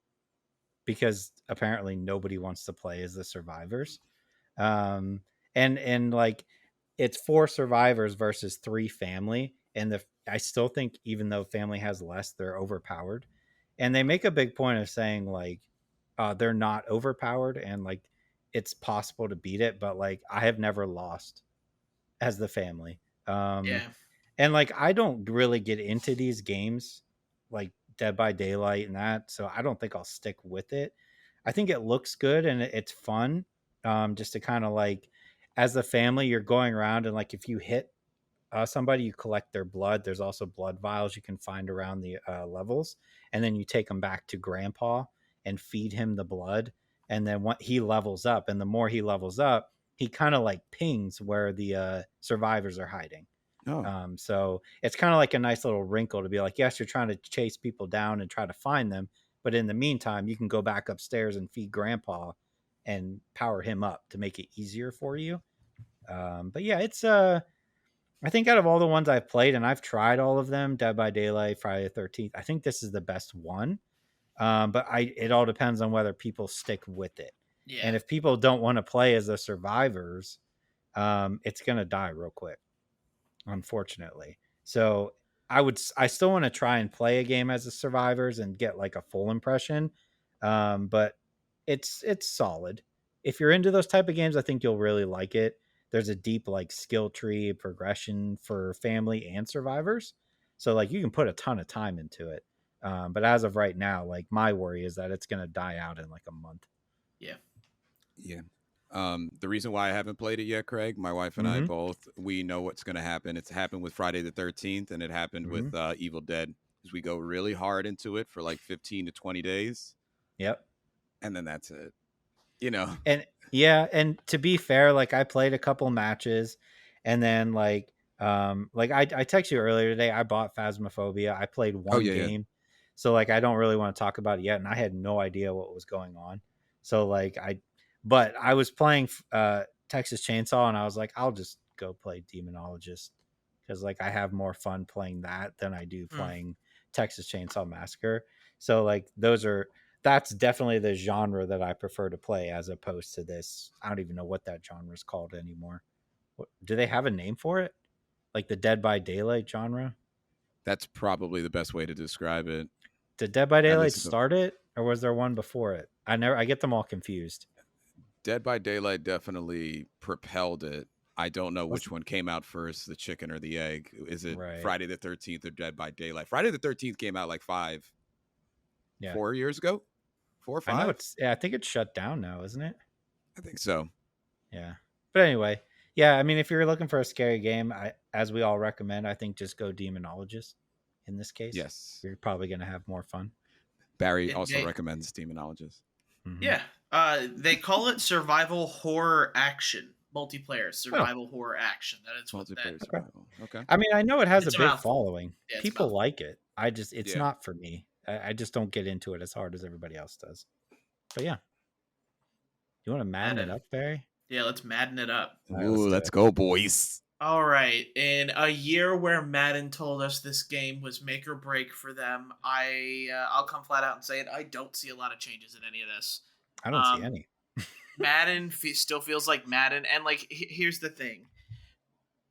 because apparently nobody wants to play as the survivors. And like it's 4 survivors versus 3 family, and I still think even though family has less, they're overpowered. And they make a big point of saying like they're not overpowered and like it's possible to beat it, but like I have never lost as the family. And like I don't really get into these games like Dead by Daylight and that, so I don't think I'll stick with it. I think it looks good and it's fun, just to kind of like as the family you're going around and like if you hit somebody, you collect their blood. There's also blood vials you can find around the levels, and then you take them back to Grandpa and feed him the blood. And then what he levels up, and the more he levels up, he kind of like pings where the survivors are hiding. So it's kind of like a nice little wrinkle to be like, yes, you're trying to chase people down and try to find them, but in the meantime, you can go back upstairs and feed Grandpa and power him up to make it easier for you. But yeah, it's I think out of all the ones I've played, and I've tried all of them, Dead by Daylight, Friday the 13th, I think this is the best one. But it all depends on whether people stick with it. Yeah. And if people don't want to play as the survivors, it's going to die real quick, unfortunately. So I still want to try and play a game as the survivors and get like a full impression. But it's solid. If you're into those type of games, I think you'll really like it. There's a deep like skill tree progression for family and survivors. So like you can put a ton of time into it. But as of right now, like my worry is that it's going to die out in like a month. Yeah. Yeah. The reason why I haven't played it yet, Craig, my wife and I both, we know what's going to happen. It's happened with Friday the 13th, and it happened with Evil Dead, because we go really hard into it for like 15 to 20 days. Yep. And then that's it, you know? And yeah. And to be fair, like I played a couple matches, and then like I texted you earlier today, I bought Phasmophobia. I played one game. Yeah. So like, I don't really want to talk about it yet. And I had no idea what was going on. So like but I was playing Texas Chainsaw, and I was like, I'll just go play Demonologist, because like I have more fun playing that than I do playing Texas Chainsaw Massacre. So like that's definitely the genre that I prefer to play as opposed to this. I don't even know what that genre is called anymore. Do they have a name for it? Like the Dead by Daylight genre? That's probably the best way to describe it. Did Dead by Daylight start it, or was there one before it? I get them all confused. Dead by Daylight definitely propelled it. I don't know which one came out first, the chicken or the egg. Is it Friday the 13th or Dead by Daylight? Friday the 13th came out like 4 years ago? 4 or 5? I know I think it's shut down now, isn't it? I think so. Yeah. But anyway, yeah, I mean, if you're looking for a scary game, as we all recommend, I think just go Demonologist in this case. Yes. You're probably going to have more fun. Barry also recommends Demonologist. Mm-hmm. Yeah. They call it survival horror action. Multiplayer survival horror action. That is what that is. Okay. I mean, I know it has a big following. Yeah, people like it. It's not for me. I just don't get into it as hard as everybody else does. But yeah. You want to Madden it up, Barry? Yeah, let's Madden it up. Ooh, let's go, boys. All right. In a year where Madden told us this game was make or break for them, I'll come flat out and say it. I don't see a lot of changes in any of this. I don't see any. Madden still feels like Madden. And like, here's the thing.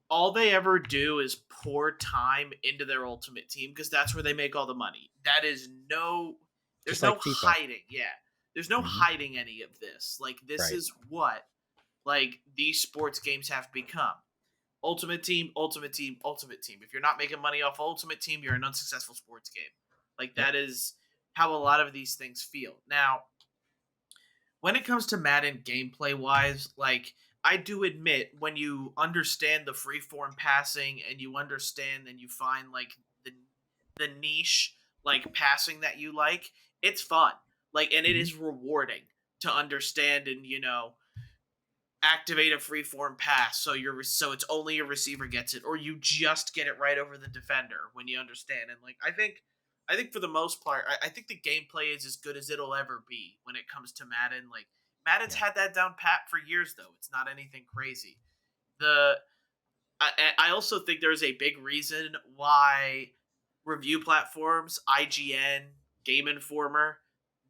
All they ever do is pour time into their ultimate team, because that's where they make all the money. There's no hiding. Yeah. There's no hiding any of this. Like, this is what, like, these sports games have become. Ultimate team, ultimate team, ultimate team. If you're not making money off ultimate team, you're an unsuccessful sports game. Like, that is how a lot of these things feel. Now, when it comes to Madden gameplay-wise, like, I do admit, when you understand the freeform passing and you understand and you find, like, the niche, like, passing that you like, it's fun. Like, and it is rewarding to understand and, activate a freeform pass so it's only a receiver gets it, or you just get it right over the defender when you understand. And like, I think for the most part, I think the gameplay is as good as it'll ever be when it comes to Madden. Like, Madden's had that down pat for years, though. It's not anything crazy. I also think there's a big reason why review platforms, IGN, Game Informer,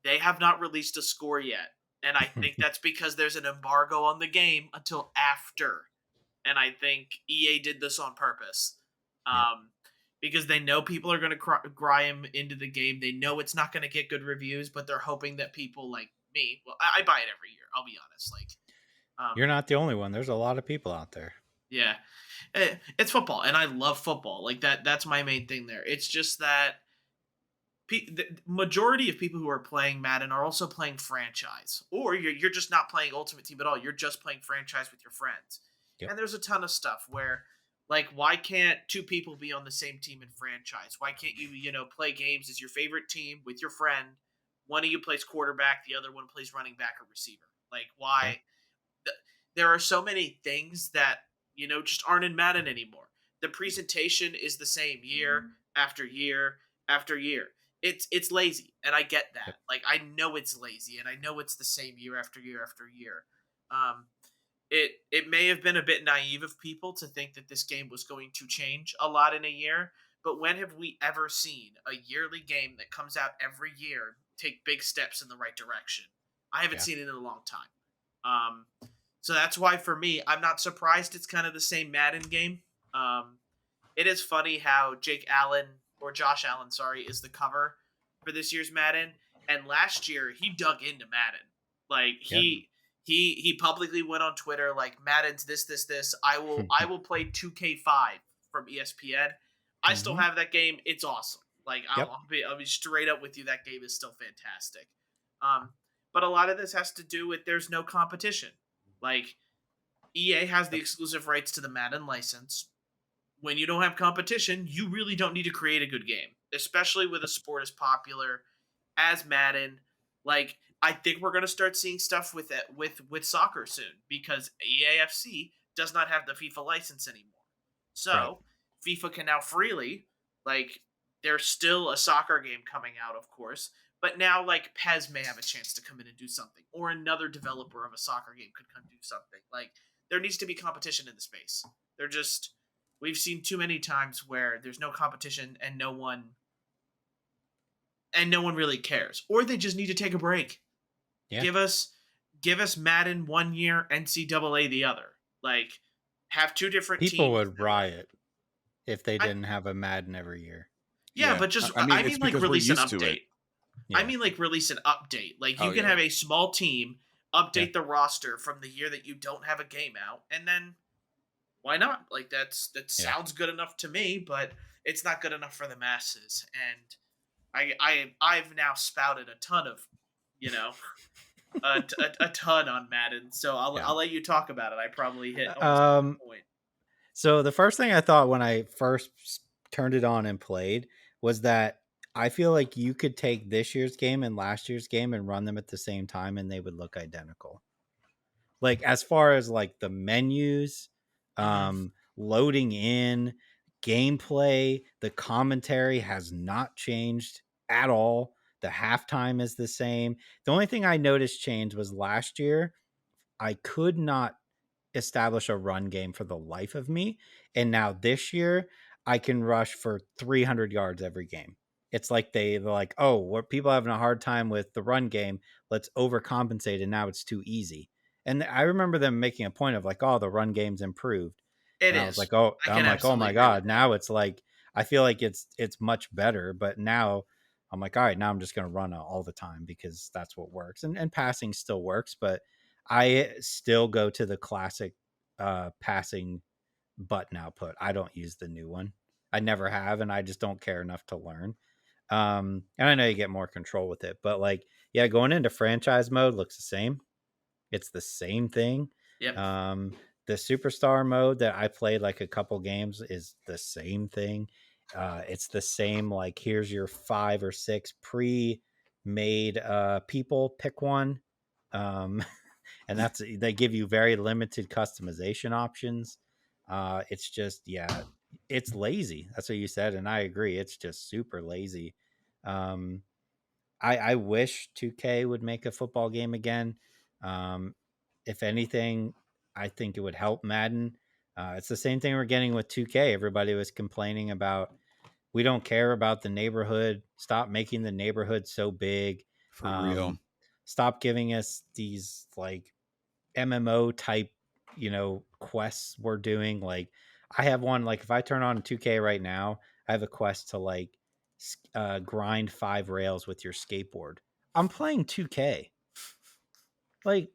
they have not released a score yet. And I think that's because there's an embargo on the game until after. And I think EA did this on purpose. Because they know people are going to grime into the game. They know it's not going to get good reviews, but they're hoping that people like me, well, I buy it every year, I'll be honest. Like, you're not the only one. There's a lot of people out there. Yeah. It's football, and I love football. Like, that's my main thing there. It's just that the majority of people who are playing Madden are also playing franchise, or you're just not playing Ultimate Team at all. You're just playing franchise with your friends. Yep. And there's a ton of stuff where, Like, why can't two people be on the same team in franchise? Why can't you, play games as your favorite team with your friend? One of you plays quarterback, the other one plays running back or receiver. Like, why? There are so many things that, just aren't in Madden anymore. The presentation is the same year after year after year. It's lazy, and I get that. Like, I know it's lazy, and I know it's the same year after year after year. It may have been a bit naive of people to think that this game was going to change a lot in a year, but when have we ever seen a yearly game that comes out every year take big steps in the right direction? I haven't seen it in a long time. So that's why, for me, I'm not surprised it's kind of the same Madden game. It is funny how Josh Allen, is the cover for this year's Madden, and last year he dug into Madden. Like, he publicly went on Twitter like, Madden's this. I will play 2K5 from ESPN. I still have that game. It's awesome. Like, I'll be straight up with you. That game is still fantastic. But a lot of this has to do with there's no competition. Like, EA has the exclusive rights to the Madden license. When you don't have competition, you really don't need to create a good game, especially with a sport as popular as Madden. Like, I think we're going to start seeing stuff with soccer soon, because EAFC does not have the FIFA license anymore. So FIFA can now freely, like, there's still a soccer game coming out, of course, but now, like, PES may have a chance to come in and do something, or another developer of a soccer game could come do something. Like, there needs to be competition in the space. We've seen too many times where there's no competition and no one really cares, or they just need to take a break. Yeah. Give us Madden one year, NCAA the other. Like, have two different teams. People would riot if they didn't have a Madden every year. Yeah, but just I mean like, release an update. Yeah. I mean, like, release an update. Like, you can have a small team update the roster from the year that you don't have a game out, and then why not? Like, that sounds good enough to me, but it's not good enough for the masses. And I've now spouted a ton of, a ton on Madden, so I'll let you talk about it. I probably hit almost the point. So the first thing I thought when I first turned it on and played was that I feel like you could take this year's game and last year's game and run them at the same time, and they would look identical. Like, as far as, like, the menus, loading in, gameplay, the commentary has not changed at all. The halftime is the same. The only thing I noticed change was last year I could not establish a run game for the life of me, and now this year I can rush for 300 yards every game. It's like they're like, oh, we're people having a hard time with the run game, let's overcompensate, and now it's too easy. And I remember them making a point of like, oh, the run game's improved. I was like, oh, my God. Now it's like, I feel like it's much better, but now I'm like, all right, now I'm just going to run all the time because that's what works. And passing still works, but I still go to the classic passing button output. I don't use the new one. I never have, and I just don't care enough to learn. And I know you get more control with it, but like, yeah, going into franchise mode looks the same. It's the same thing. Yep. The superstar mode that I played like a couple games is the same thing. It's the same, like, here's your 5 or 6 pre-made people, pick one. And they give you very limited customization options. It's just, it's lazy. That's what you said, and I agree. It's just super lazy. I wish 2K would make a football game again. If anything, I think it would help Madden. It's the same thing we're getting with 2K. Everybody was complaining about, we don't care about the neighborhood. Stop making the neighborhood so big. For real. Stop giving us these, like, MMO type, quests we're doing. Like, I have one, like, if I turn on 2K right now, I have a quest to, like, grind 5 rails with your skateboard. I'm playing 2K. Like,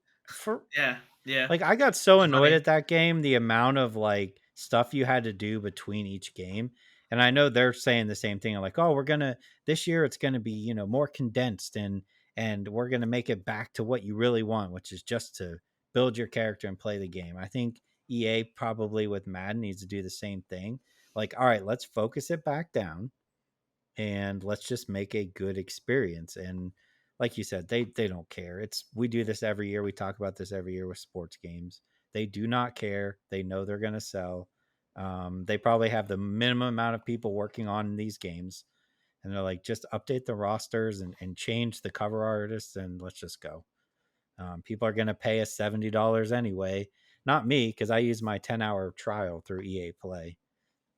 like, I got so annoyed at that game, the amount of, like, stuff you had to do between each game. And I know they're saying the same thing, like, oh, this year it's gonna be, more condensed, and we're gonna make it back to what you really want, which is just to build your character and play the game. I think EA probably with Madden needs to do the same thing. Like, all right, let's focus it back down and let's just make a good experience. And like you said, they don't care. We do this every year. We talk about this every year with sports games. They do not care. They know they're going to sell. They probably have the minimum amount of people working on these games, and they're like, just update the rosters and change the cover artists, and let's just go. People are going to pay us $70 anyway. Not me, because I use my 10-hour trial through EA Play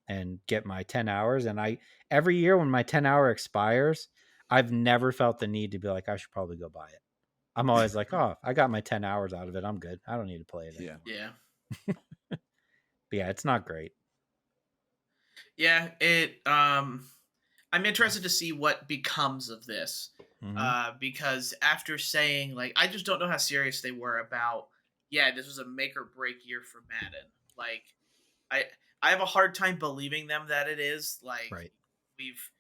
and get my 10 hours. And every year when my 10-hour expires, I've never felt the need to be like, I should probably go buy it. I'm always like, oh, I got my 10 hours out of it. I'm good. I don't need to play it anymore. Yeah. But yeah, it's not great. Yeah, I'm interested to see what becomes of this. Because after saying, like, I just don't know how serious they were about, this was a make or break year for Madden. Like, I have a hard time believing them that it is. Like, right. We've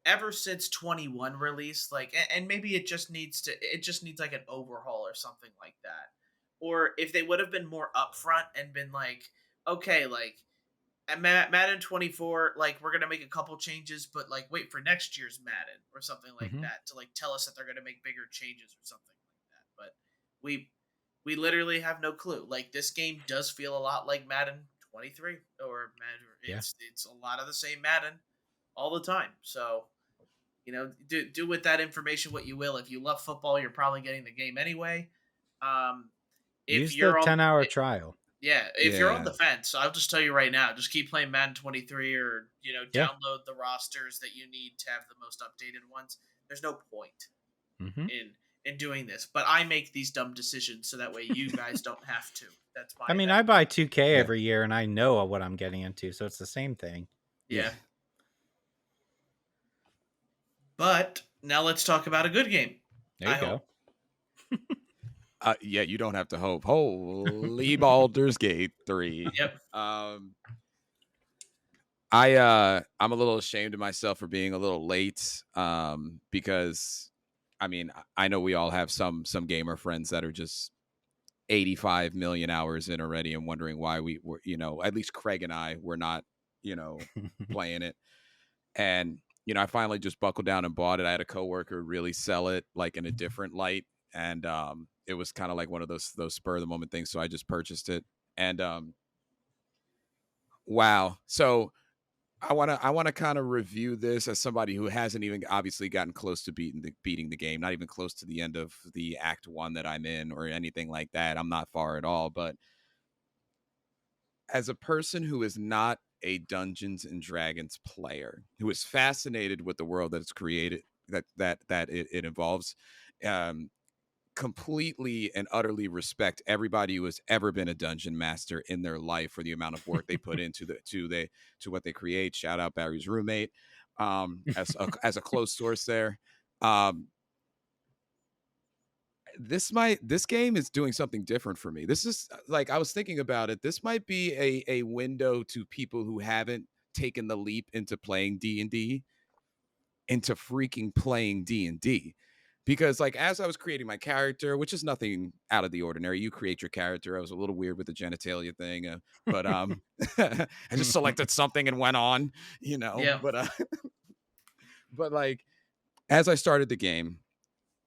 ever since 21 release, like, and maybe it just needs like an overhaul or something like that. Or if they would have been more upfront and been like, okay, like, at Madden 24, like, we're gonna make a couple changes, but like, wait for next year's Madden or something like that to like tell us that they're gonna make bigger changes or something like that. But we literally have no clue. Like, this game does feel a lot like Madden 23 or Madden. It's a lot of the same Madden all the time. So, do with that information what you will. If you love football, you're probably getting the game anyway. Use the 10-hour trial. Yeah, if you're on the fence, I'll just tell you right now, just keep playing Madden 23 or, download the rosters that you need to have the most updated ones. There's no point in doing this. But I make these dumb decisions so that way you guys don't have to. That's my I buy 2K every year and I know what I'm getting into, so it's the same thing. Yeah. But now let's talk about a good game. There you go. Yeah, you don't have to hope. Holy Baldur's Gate 3. Yep. I'm a little ashamed of myself for being a little late. Because I know we all have some gamer friends that are just 85 million hours in already and wondering why we were, at least Craig and I were not, playing it. And, I finally just buckled down and bought it. I had a coworker really sell it like in a different light. And it was kind of like one of those spur of the moment things. So I just purchased it. And wow. So I want to kind of review this as somebody who hasn't even obviously gotten close to beating the game, not even close to the end of the Act 1 that I'm in or anything like that. I'm not far at all. But as a person who is not a Dungeons and Dragons player, who is fascinated with the world that it's created, that it involves, completely and utterly respect everybody who has ever been a dungeon master in their life for the amount of work they put into to what they create. Shout out Barry's roommate, as a close source there. This game is doing something different for me. This is like, I was thinking about it. This might be a window to people who haven't taken the leap into playing D&D, into freaking playing D&D. Because like, as I was creating my character, which is nothing out of the ordinary, you create your character. I was a little weird with the genitalia thing, but I just selected something and went on, Yeah. But like, as I started the game,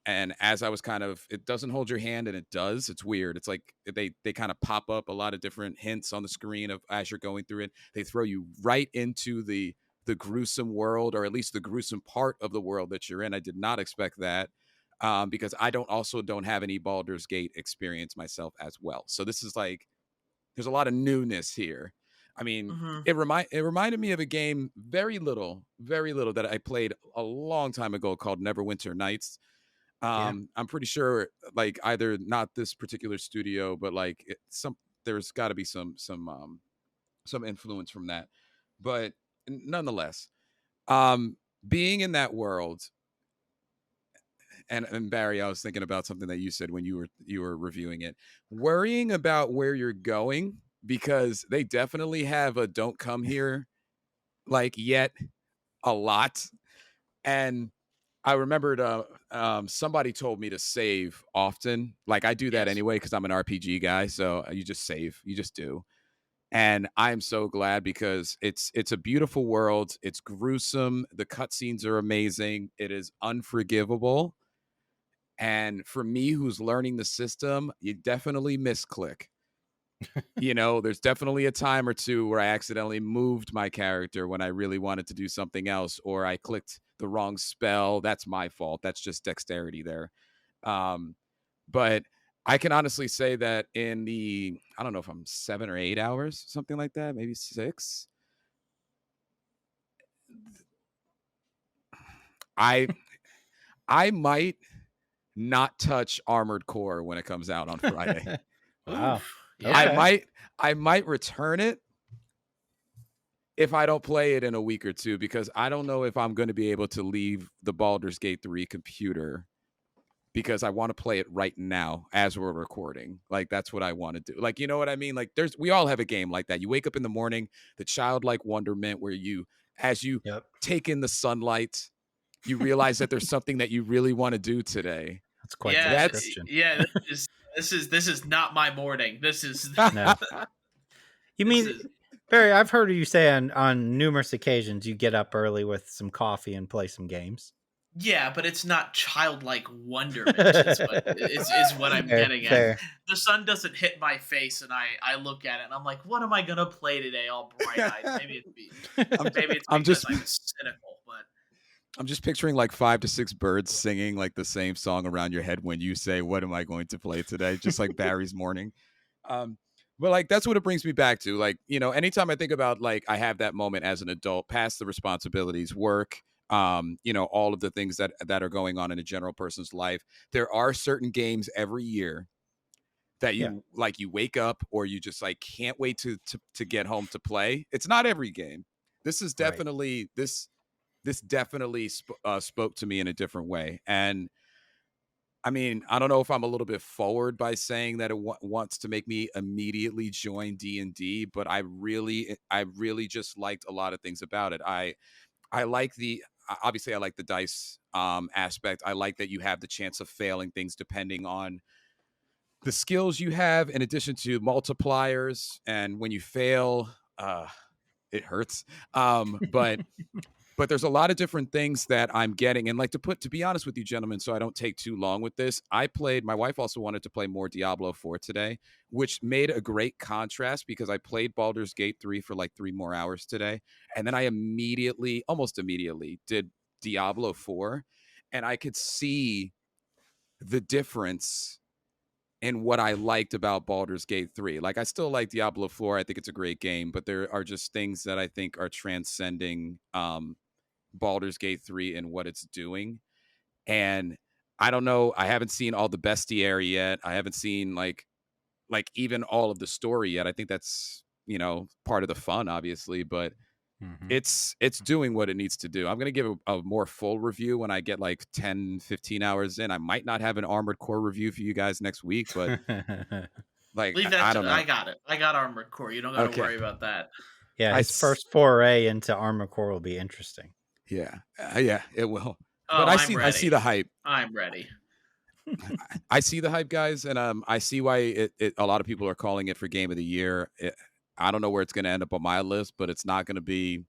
and as I was it doesn't hold your hand, and it does. It's weird. It's like they kind of pop up a lot of different hints on the screen of as you're going through it. They throw you right into the gruesome world, or at least the gruesome part of the world that you're in. I did not expect that. Because I don't have any Baldur's Gate experience myself as well. So this is like, there's a lot of newness here. I mean, it reminded me of a game very little that I played a long time ago called Neverwinter Nights. I'm pretty sure like either not this particular studio, but like there's got to be some influence from that. But nonetheless, being in that world. And Barry, I was thinking about something that you said when you were reviewing it, worrying about where you're going, because they definitely have a "don't come here" like yet a lot. And I remembered somebody told me to save often. Like, I do that anyway because I'm an RPG guy. So you just save, you just do. And I'm so glad because it's a beautiful world. It's gruesome. The cutscenes are amazing. It is unforgivable. And for me, who's learning the system, you definitely misclick. There's definitely a time or two where I accidentally moved my character when I really wanted to do something else, or I clicked the wrong spell. That's my fault. That's just dexterity there. But I can honestly say that in I don't know if I'm 7 or 8 hours, something like that, maybe 6. I might not touch Armored Core when it comes out on Friday. Wow. Yeah. I might return it if I don't play it in a week or two, because I don't know if I'm going to be able to leave the Baldur's Gate 3 computer, because I want to play it right now as we're recording. Like, that's what I want to do. Like, you know what I mean? Like, we all have a game like that. You wake up in the morning, the childlike wonderment where as you take in the sunlight, you realize that there's something that you really want to do today. That's quite the description. Yeah, this is not my morning. This is no. You mean, Barry, I've heard you say on numerous occasions you get up early with some coffee and play some games. Yeah, but it's not childlike wonderment. is what I'm getting at. The sun doesn't hit my face, and I look at it, and I'm like, "What am I gonna play today?" All bright-eyed. Maybe it's I'm cynical, but I'm just picturing like 5 to 6 birds singing like the same song around your head when you say, "What am I going to play today?" Just like Barry's morning. But like, that's what it brings me back to. Like, anytime I think about, like, I have that moment as an adult, past the responsibilities, work, all of the things that are going on in a general person's life, there are certain games every year that you wake up, or you just like can't wait to get home to play. It's not every game. This is definitely this definitely spoke to me in a different way. And I mean, I don't know if I'm a little bit forward by saying that it wants to make me immediately join D&D, but I really just liked a lot of things about it. I like obviously I like the dice aspect. I like that you have the chance of failing things depending on the skills you have, in addition to multipliers. And when you fail, it hurts. But there's a lot of different things that I'm getting. And like, to be honest with you, gentlemen, so I don't take too long with this, my wife also wanted to play more Diablo 4 today, which made a great contrast, because I played Baldur's Gate 3 for like 3 more hours today. And then I almost immediately did Diablo 4. And I could see the difference in what I liked about Baldur's Gate 3. Like, I still like Diablo 4. I think it's a great game, but there are just things that I think are transcending Baldur's Gate 3 and what it's doing. And I don't know, I haven't seen all the bestiary yet. I haven't seen like even all of the story yet. I think that's, part of the fun, obviously, but it's doing what it needs to do. I'm going to give a more full review when I get like 10, 15 hours in. I might not have an Armored Core review for you guys next week, but like, leave that I don't know. I got it. I got Armored Core. You don't got to worry about that. Yeah, his first foray into Armored Core will be interesting. Yeah. Yeah, it will. Oh, but I see the hype. I'm ready. I see the hype, guys, and I see why a lot of people are calling it for Game of the Year. I don't know where it's going to end up on my list, but it's not going to be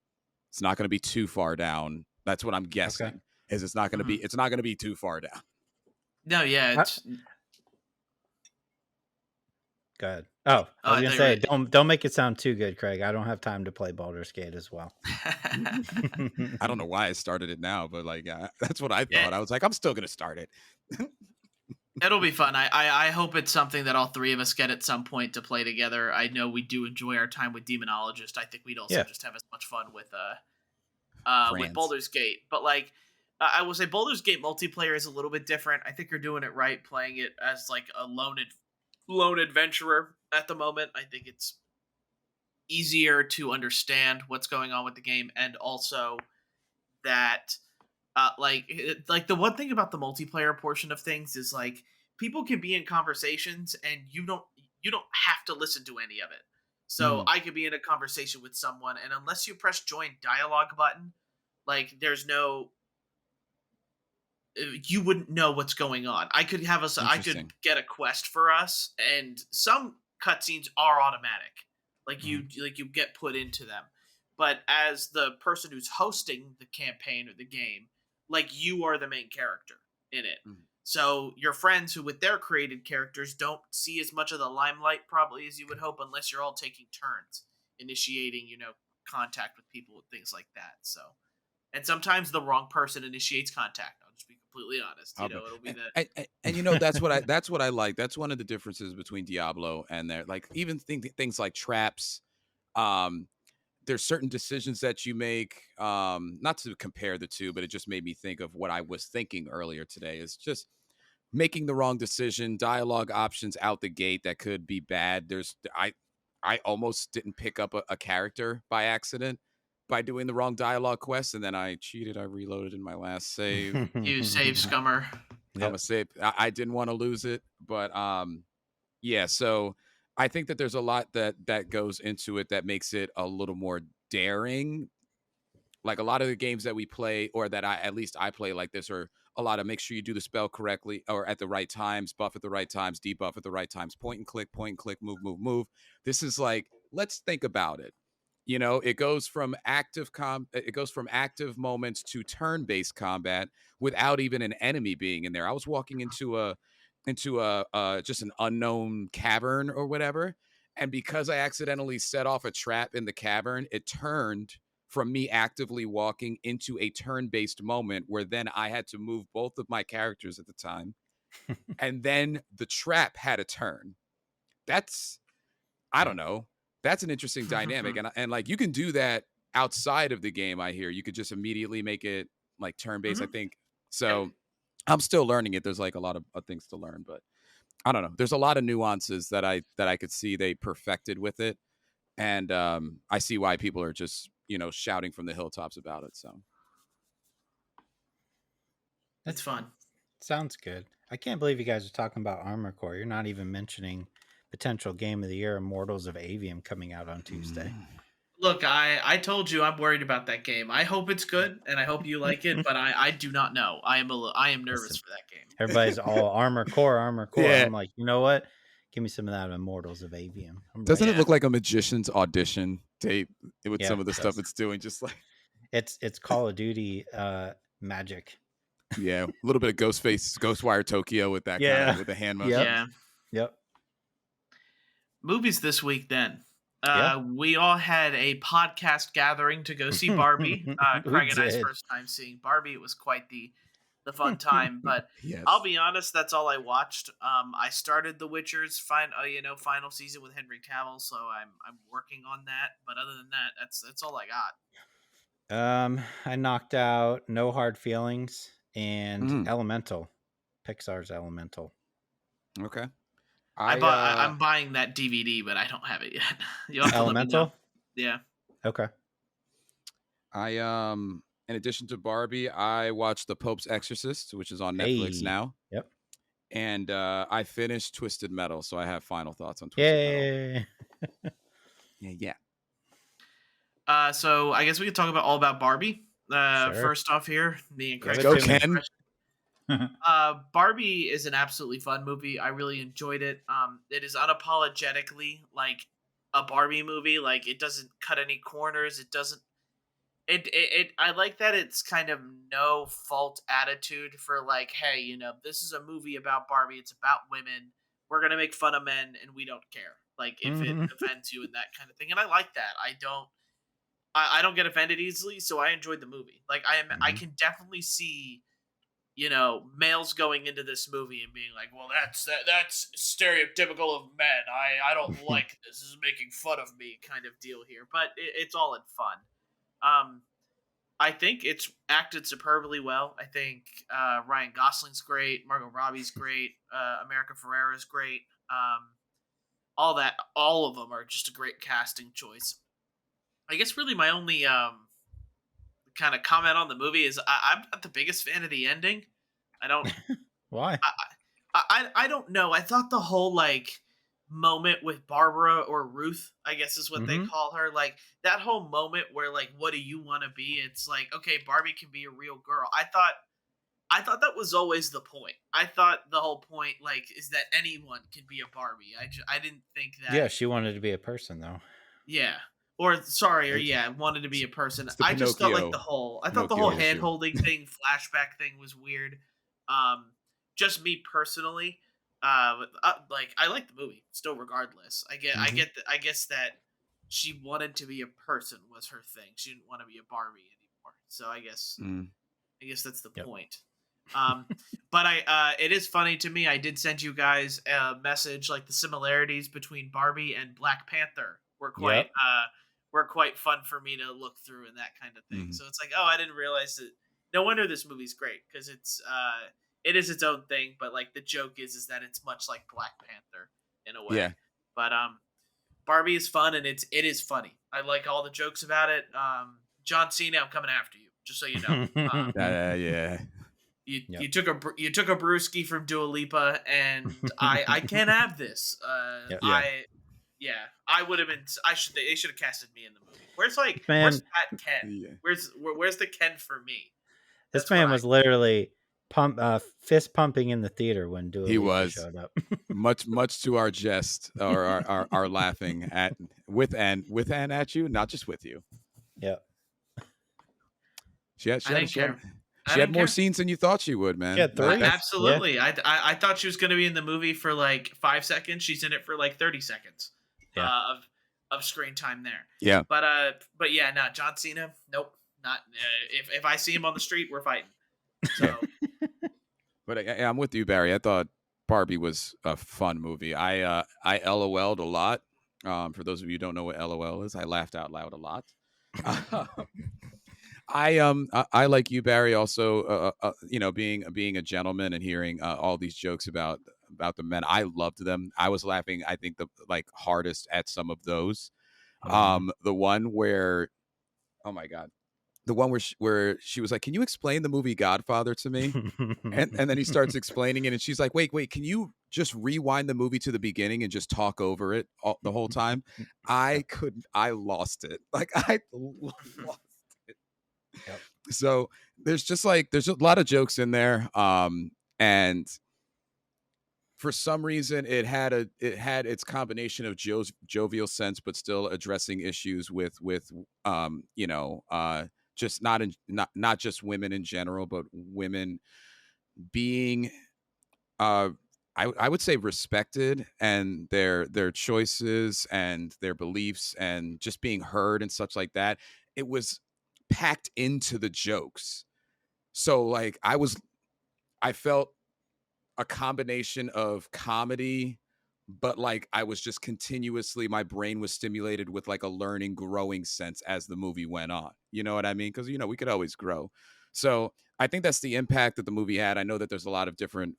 too far down. That's what I'm guessing. Okay. Is it's not going to be too far down. No, yeah, it's. Go ahead. Oh, I was gonna say, don't make it sound too good, Craig. I don't have time to play Baldur's Gate as well. I don't know why I started it now, but like, that's what I thought. Yeah. I was like, I'm still gonna start it. It'll be fun. I hope it's something that all 3 of us get at some point to play together. I know we do enjoy our time with Demonologist. I think we'd also just have as much fun with Baldur's Gate. But like, I will say Baldur's Gate multiplayer is a little bit different. I think you're doing it right, playing it as like a lone adventurer at the moment. I think it's easier to understand what's going on with the game, and also that like the one thing about the multiplayer portion of things is like people can be in conversations and you don't have to listen to any of it. So I could be in a conversation with someone, and unless you press join dialogue button, like there's no, you wouldn't know what's going on. I could get a quest for us, and some cutscenes are automatic. Like you get put into them. But as the person who's hosting the campaign or the game, like you are the main character in it. So your friends who with their created characters don't see as much of the limelight probably as you would hope, unless you're all taking turns initiating, contact with people and things like that. So, and sometimes the wrong person initiates contact. I'll just be completely honest. It'll be that. And that's what I like. That's one of the differences between Diablo and their, like, even things like traps. There's certain decisions that you make, not to compare the two, but it just made me think of what I was thinking earlier today, is just making the wrong decision, dialogue options out the gate that could be bad. I almost didn't pick up a character by accident by doing the wrong dialogue quest, and then I cheated. I reloaded in my last save. You save scummer. I'm a save. I didn't want to lose it, but yeah. So I think that there's a lot that goes into it that makes it a little more daring. Like a lot of the games that we play, or that at least I play like this, are a lot of make sure you do the spell correctly or at the right times, buff at the right times, debuff at the right times, point and click, move. This is like, let's think about it. It goes from active moments to turn-based combat without even an enemy being in there. I was walking into just an unknown cavern or whatever, and because I accidentally set off a trap in the cavern, it turned from me actively walking into a turn-based moment where then I had to move both of my characters at the time. And then the trap had a turn. I don't know. That's an interesting dynamic. And like, you can do that outside of the game, I hear. You could just immediately make it like turn-based, I think. So I'm still learning it. There's like a lot of things to learn, but I don't know. There's a lot of nuances that I could see they perfected with it. And I see why people are just, shouting from the hilltops about it. So that's fun. Sounds good. I can't believe you guys are talking about Armored Core. You're not even mentioning potential game of the year, Immortals of Avium, coming out on Tuesday. Look, I told you I'm worried about that game. I hope it's good, and I hope you like it, but I do not know. I am nervous for that game. Everybody's all Armored Core. Yeah. I'm like, you know what? Give me some of that Immortals of Avium. Doesn't it look like a magician's audition tape with some of the stuff it's doing? Just like it's Call of Duty magic. Yeah, a little bit of Ghostwire Tokyo with that kind of, with the hand motion. Yep. Movies this week then. We all had a podcast gathering to go see Barbie. Craig and I's first time seeing Barbie. It was quite the fun time, but yes. I'll be honest, that's all I watched. I started The Witcher's final season with Henry Cavill, so I'm working on that. But other than that, that's all I got. I knocked out No Hard Feelings and Elemental, Pixar's Elemental. Okay. I'm buying that DVD, but I don't have it yet. You'll have to Elemental? let me know. Yeah. Okay. In addition to Barbie, I watched The Pope's Exorcist, which is on Netflix now. Yep. And I finished Twisted Metal, so I have final thoughts on Twisted Metal. Yeah. So I guess we could talk all about Barbie. Sure. First off here, me and Craig. Go, Ken. Barbie is an absolutely fun movie. I really enjoyed it. It is unapologetically like a Barbie movie. Like, it doesn't cut any corners. It doesn't. I like that it's kind of no fault attitude for like, hey, this is a movie about Barbie. It's about women. We're gonna make fun of men, and we don't care. Like, if it offends you and that kind of thing. And I like that. I don't get offended easily, so I enjoyed the movie. Like, I can definitely see, males going into this movie and being like, well, that's stereotypical of men. I don't like this. This is making fun of me kind of deal here. But it's all in fun. I think it's acted superbly well. I think Ryan Gosling's great. Margot Robbie's great. America Ferrera's great. All of them are just a great casting choice. I guess really my only kind of comment on the movie is I'm not the biggest fan of the ending. I don't. Why? I don't know. I thought the whole moment with Barbara, or Ruth, I guess is what they call her, like that whole moment where what do you want to be? It's like, okay, Barbie can be a real girl. I thought that was always the point. I thought the whole point is that anyone can be a Barbie. I didn't think that. Yeah, she wanted to be a person though. Yeah. Or wanted to be a person. It's the I just thought like I thought the whole Pinocchio hand issue. holding thing, flashback thing was weird. Just me personally, like I like the movie still. Regardless, I guess that she wanted to be a person was her thing. She didn't want to be a Barbie anymore. So I guess that's the point. But it is funny to me. I did send you guys a message, like the similarities between Barbie and Black Panther were quite fun for me to look through and that kind of thing. So it's like, oh, I didn't realize that. No wonder this movie's great because it is its own thing. But like the joke is that it's much like Black Panther in a way. Yeah. But Barbie is fun and it is funny. I like all the jokes about it. John Cena, I'm coming after you, just so you know. Yeah. You took a brewski from Dua Lipa, and I can't have this. I would have been. They should have casted me in the movie. Where's Pat Ken? Yeah. Where's the Ken for me? This man was literally fist pumping in the theater when Dua Lipa showed up. much to our jest or our laughing at with Anne at you, not just with you. Yeah. She had more scenes than you thought she would, man. Yeah, 3. Absolutely. Yeah. I thought she was going to be in the movie for like 5 seconds. She's in it for like 30 seconds of screen time there. Yeah. But yeah, no, John Cena, nope, not. If I see him on the street, we're fighting. So. But I'm with you, Barry. I thought Barbie was a fun movie. I LOL'd a lot. For those of you who don't know what LOL is, I laughed out loud a lot. I like you, Barry, also, being a gentleman and hearing all these jokes about the men. I loved them. I was laughing, I think, the hardest at some of those. The one where, oh my God, the one where she was like, "Can you explain the movie Godfather to me?" and then he starts explaining it, and she's like, "Wait, can you just rewind the movie to the beginning and just talk over it the whole time?" I lost it. I lost it. Yep. So there's a lot of jokes in there, and for some reason it had its combination of jovial sense, but still addressing issues with just not just women in general, but women being I would say respected, and their choices and their beliefs and just being heard and such like that. It was packed into the jokes. So I felt a combination of comedy, but I was just continuously, my brain was stimulated with a learning, growing sense as the movie went on. You know what I mean? Because we could always grow. So I think that's the impact that the movie had. I know that there's a lot of different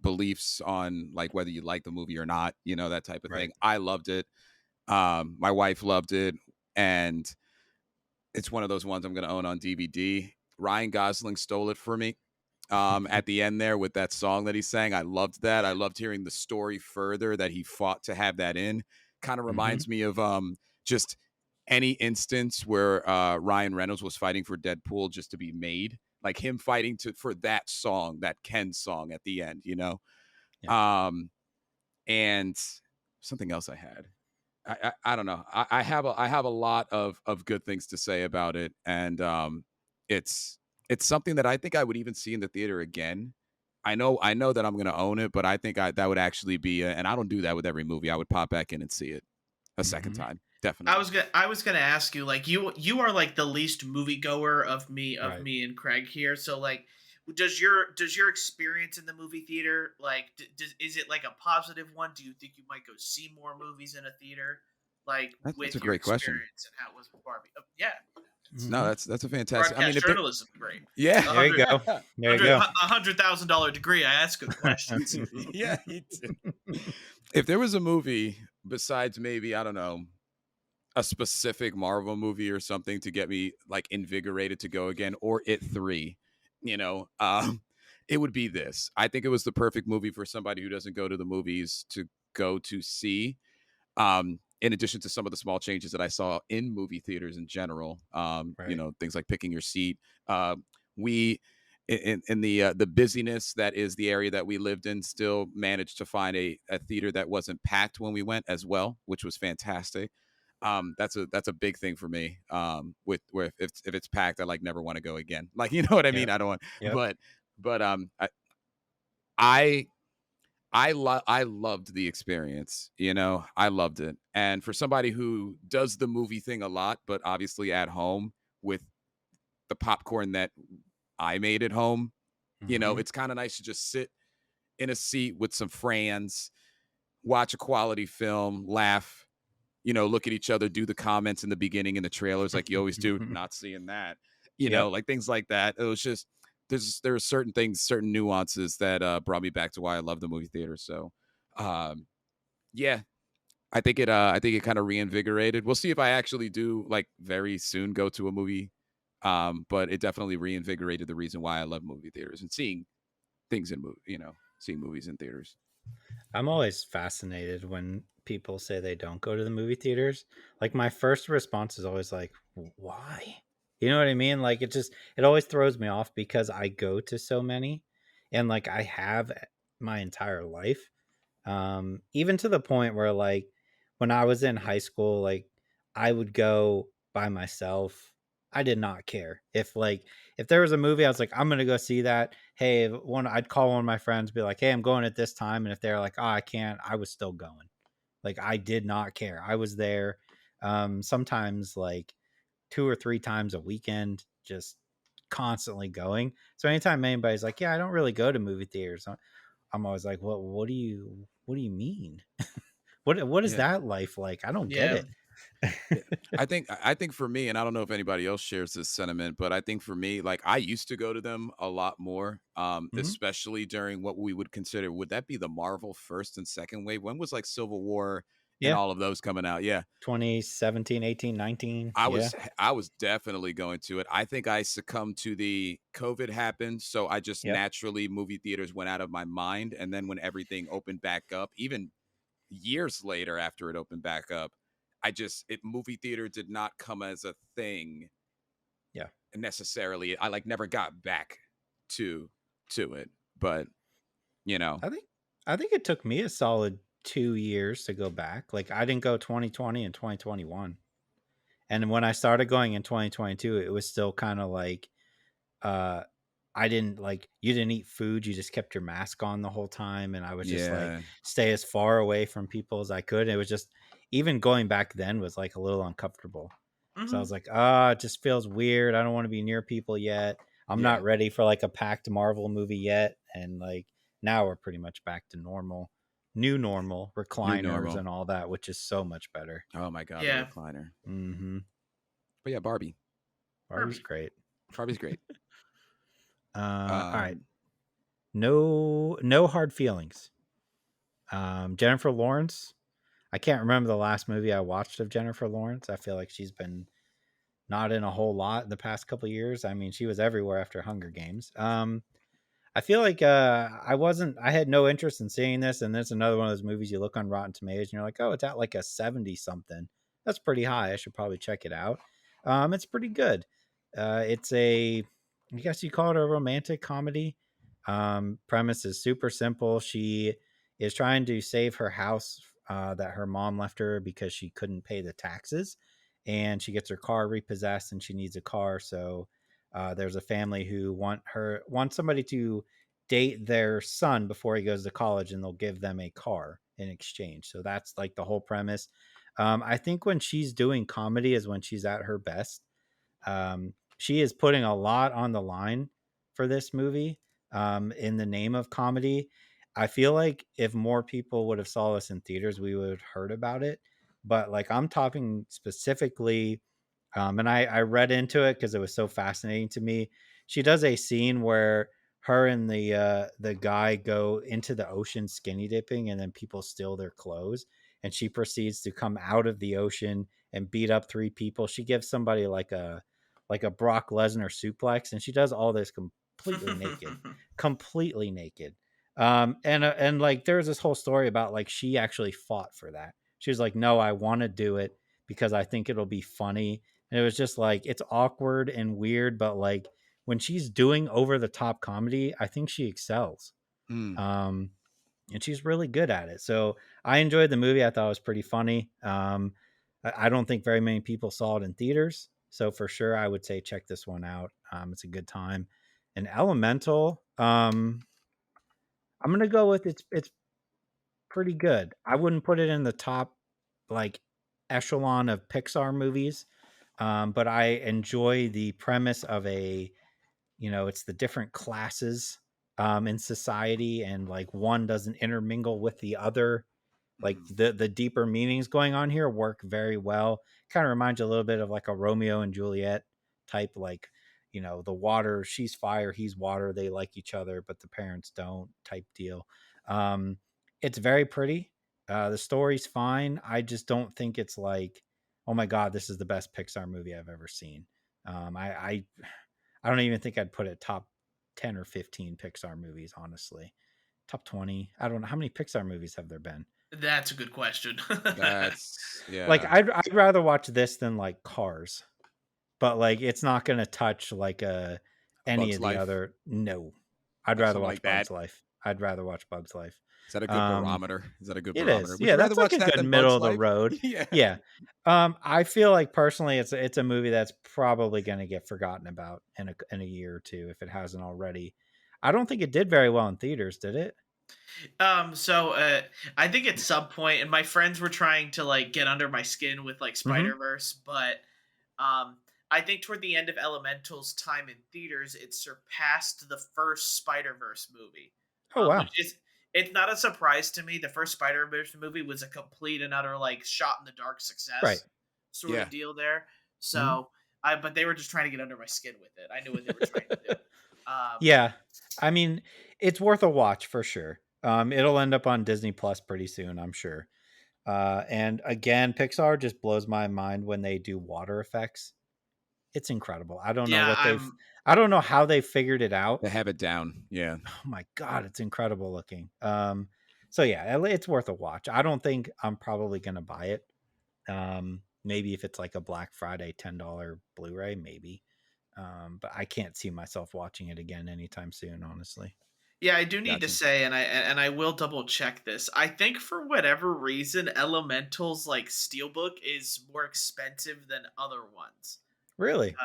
beliefs on whether you like the movie or not, that type of thing. I loved it. My wife loved it, and it's one of those ones I'm going to own on DVD. Ryan Gosling stole it for me. At the end there with that song that he sang. I loved that. I loved hearing the story further that he fought to have that in. Kind of reminds me of just any instance where Ryan Reynolds was fighting for Deadpool just to be made. Like him fighting for that song, that Ken song at the end, Yeah. And something else I had. I don't know. I have a lot of good things to say about it, and it's something that I think I would even see in the theater again. I know that I'm going to own it, but I think that would actually be and I don't do that with every movie. I would pop back in and see it a second time. Definitely. I was gonna ask you, you are the least moviegoer of me and Craig here. So does your experience in the movie theater is it a positive one? Do you think you might go see more movies in a theater? That's a great question. And how it was with Barbie? Yeah. No, that's a fantastic. Broadcast journalism, great. Yeah, there you go. There you go. $100,000 degree. I ask good questions. Yeah, you do. If there was a movie besides maybe, I don't know, a specific Marvel movie or something to get me invigorated to go again, or It 3, it would be this. I think it was the perfect movie for somebody who doesn't go to the movies to go to see. In addition to some of the small changes that I saw in movie theaters in general, things like picking your seat. in the busyness that is the area that we lived in, still managed to find a theater that wasn't packed when we went as well, which was fantastic. That's a big thing for me. With if it's packed, I like never want to go again. Like, you know what I mean? Yep. I don't want, Yep. but I I loved the experience. You know, I loved it. And for somebody who does the movie thing a lot, but obviously at home with the popcorn that I made at home, you know, it's kind of nice to just sit in a seat with some friends, watch a quality film, laugh, you know, look at each other, do the comments in the beginning in the trailers like you always do, not seeing that, you know, like things like that. It was just there are certain things, certain nuances that brought me back to why I love the movie theater. So yeah, I think it kind of reinvigorated. We'll see if I actually do like very soon go to a movie. But it definitely reinvigorated the reason why I love movie theaters and seeing things in seeing movies in theaters. I'm always fascinated when people say they don't go to the movie theaters. Like my first response is always like, why? You know what I mean? Like it always throws me off because I go to so many and like I have my entire life. Even to the point where like when I was in high school, like I would go by myself. I did not care if there was a movie, I was like, I'm gonna go see that. Hey, I'd call one of my friends, be like, hey, I'm going at this time, and if they're like, oh, I can't, I was still going. Like I did not care. I was there. Sometimes like 2 or 3 times a weekend, just constantly going. So anytime anybody's like, yeah, I don't really go to movie theaters, I'm always like, well, what do you mean? What is that life like? I don't get Yeah. it. I think for me, and I don't know if anybody else shares this sentiment, but I think for me, like I used to go to them a lot more, especially during what we would consider, would that be the Marvel first and second wave? When was like Civil War and Yeah. all of those coming out? Yeah. 2017, 18, 19. I Yeah. was definitely going to it. I think I succumbed to the COVID happened, so I just Yep. naturally movie theaters went out of my mind, and then when everything opened back up, even years later after it opened back up, movie theater did not come as a thing. Yeah. Necessarily, I like never got back to it, but you know, I think it took me a solid 2 years to go back. Like I didn't go 2020 and 2021. And when I started going in 2022, it was still kind of like uh I didn't like you didn't eat food, you just kept your mask on the whole time, and I was just like yeah, stay as far away from people as I could. It was just even going back then was like a little uncomfortable. So I was like, it just feels weird. I don't want to be near people yet. I'm not ready for like a packed Marvel movie yet. And like now we're pretty much back to normal, new normal, recliners and all that, which is so much better. Oh my god, Yeah. the recliner. Mm-hmm. But yeah, Barbie's great. Barbie's great. All right. No hard feelings. Jennifer Lawrence. I can't remember the last movie I watched of Jennifer Lawrence. I feel like she's been not in a whole lot in the past couple of years. I mean, she was everywhere after Hunger Games. I feel like I had no interest in seeing this, and there's another one of those movies you look on Rotten Tomatoes and you're like, oh, it's at like a 70 something. That's pretty high. I should probably check it out. It's pretty good. It's I guess you call it a romantic comedy. Premise is super simple. She is trying to save her house that her mom left her because she couldn't pay the taxes, and she gets her car repossessed and she needs a car. So there's a family who want somebody to date their son before he goes to college, and they'll give them a car in exchange. So that's like the whole premise. I think when she's doing comedy is when she's at her best. She is putting a lot on the line for this movie in the name of comedy. I feel like if more people would have saw this in theaters, we would have heard about it. But like I'm talking specifically, and I read into it because it was so fascinating to me. She does a scene where her and the guy go into the ocean skinny dipping, and then people steal their clothes, and she proceeds to come out of the ocean and beat up 3 people. She gives somebody like a Brock Lesnar suplex, and she does all this completely naked. And like there's this whole story about like she actually fought for that. She was like, no, I want to do it because I think it'll be funny. And it was just like it's awkward and weird, but like when she's doing over the top comedy, I think she excels. Mm. And she's really good at it. So I enjoyed the movie. I thought it was pretty funny. I don't think very many people saw it in theaters. So for sure, I would say check this one out. It's a good time. And Elemental, I'm gonna go with it's pretty good. I wouldn't put it in the top like echelon of Pixar movies, but I enjoy the premise of it's the different classes in society, and like one doesn't intermingle with the other. Like the deeper meanings going on here work very well. Kind of reminds you a little bit of like a Romeo and Juliet type, like, the water, she's fire, he's water, they like each other, but the parents don't type deal. It's very pretty. The story's fine. I just don't think it's like, oh my God, this is the best Pixar movie I've ever seen. I don't even think I'd put it top 10 or 15 Pixar movies, honestly. Top 20. I don't know. How many Pixar movies have there been? That's a good question. Yeah. Like I'd rather watch this than like Cars, but like it's not going to touch like any Bug's of the Life? other. No, I'd rather Something watch like that? Bug's Life. I'd rather watch Bug's Life. Is that a good barometer? Is that a good It barometer? is. Would Yeah, you rather that's like watch a that good than middle Bug's of the Life? road. Yeah. Yeah. I feel like personally, it's a movie that's probably going to get forgotten about in a year or two if it hasn't already. I don't think it did very well in theaters, did it? I think at some point, and my friends were trying to like get under my skin with like Spider-Verse, but I think toward the end of Elemental's time in theaters, it surpassed the first Spider-Verse movie. Oh wow. Which is, it's not a surprise to me. The first Spider-Verse movie was a complete and utter like shot in the dark success, sort of deal there. So but they were just trying to get under my skin with it. I knew what they were trying to do. Yeah, I mean, it's worth a watch for sure. It'll end up on Disney Plus pretty soon, I'm sure. And again, Pixar just blows my mind when they do water effects. It's incredible. I don't know I don't know how they figured it out. They have it down. Yeah. Oh my God, it's incredible looking. So yeah, it's worth a watch. I don't think I'm probably going to buy it. Maybe if it's like a Black Friday $10 Blu-ray, maybe. But I can't see myself watching it again anytime soon, honestly. Yeah, I do need to say, and I will double check this. I think for whatever reason, Elemental's like Steelbook is more expensive than other ones. Really?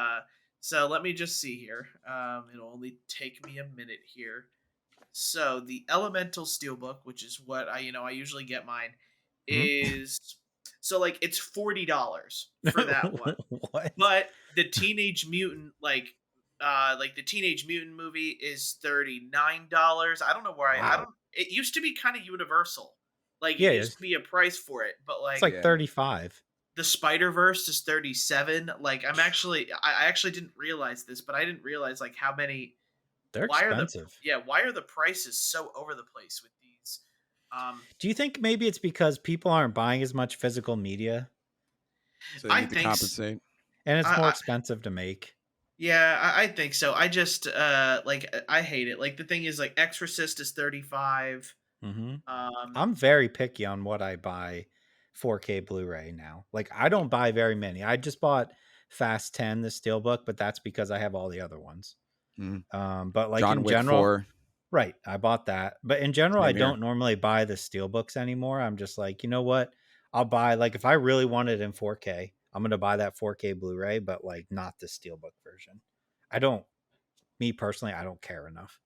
So let me just see here. It'll only take me a minute here. So the Elemental Steelbook, which is what I usually get mine, is so like it's $40 for that one. What? But the Teenage Mutant the Teenage Mutant movie is $39. I don't know where I don't. It used to be kind of universal. Like it used to be a price for it, but like it's like 35. The Spider-Verse is 37. Like I actually didn't realize this, but I didn't realize like how many. They're expensive. Why are the prices so over the place with these? Do you think maybe it's because people aren't buying as much physical media? So they need to compensate. And it's more expensive to make. Yeah, I think so. I just I hate it. Like the thing is, like Exorcist is 35. I'm very picky on what I buy 4K Blu-ray now. Like I don't buy very many. I just bought Fast 10, the Steelbook, but that's because I have all the other ones. But like John in Wick general, 4. Right, I bought that. But in general, I don't normally buy the Steelbooks anymore. I'm just like, you know what? I'll buy, like, if I really want it in 4K, I'm going to buy that 4K Blu-ray, but like not the Steelbook version. Me personally, I don't care enough.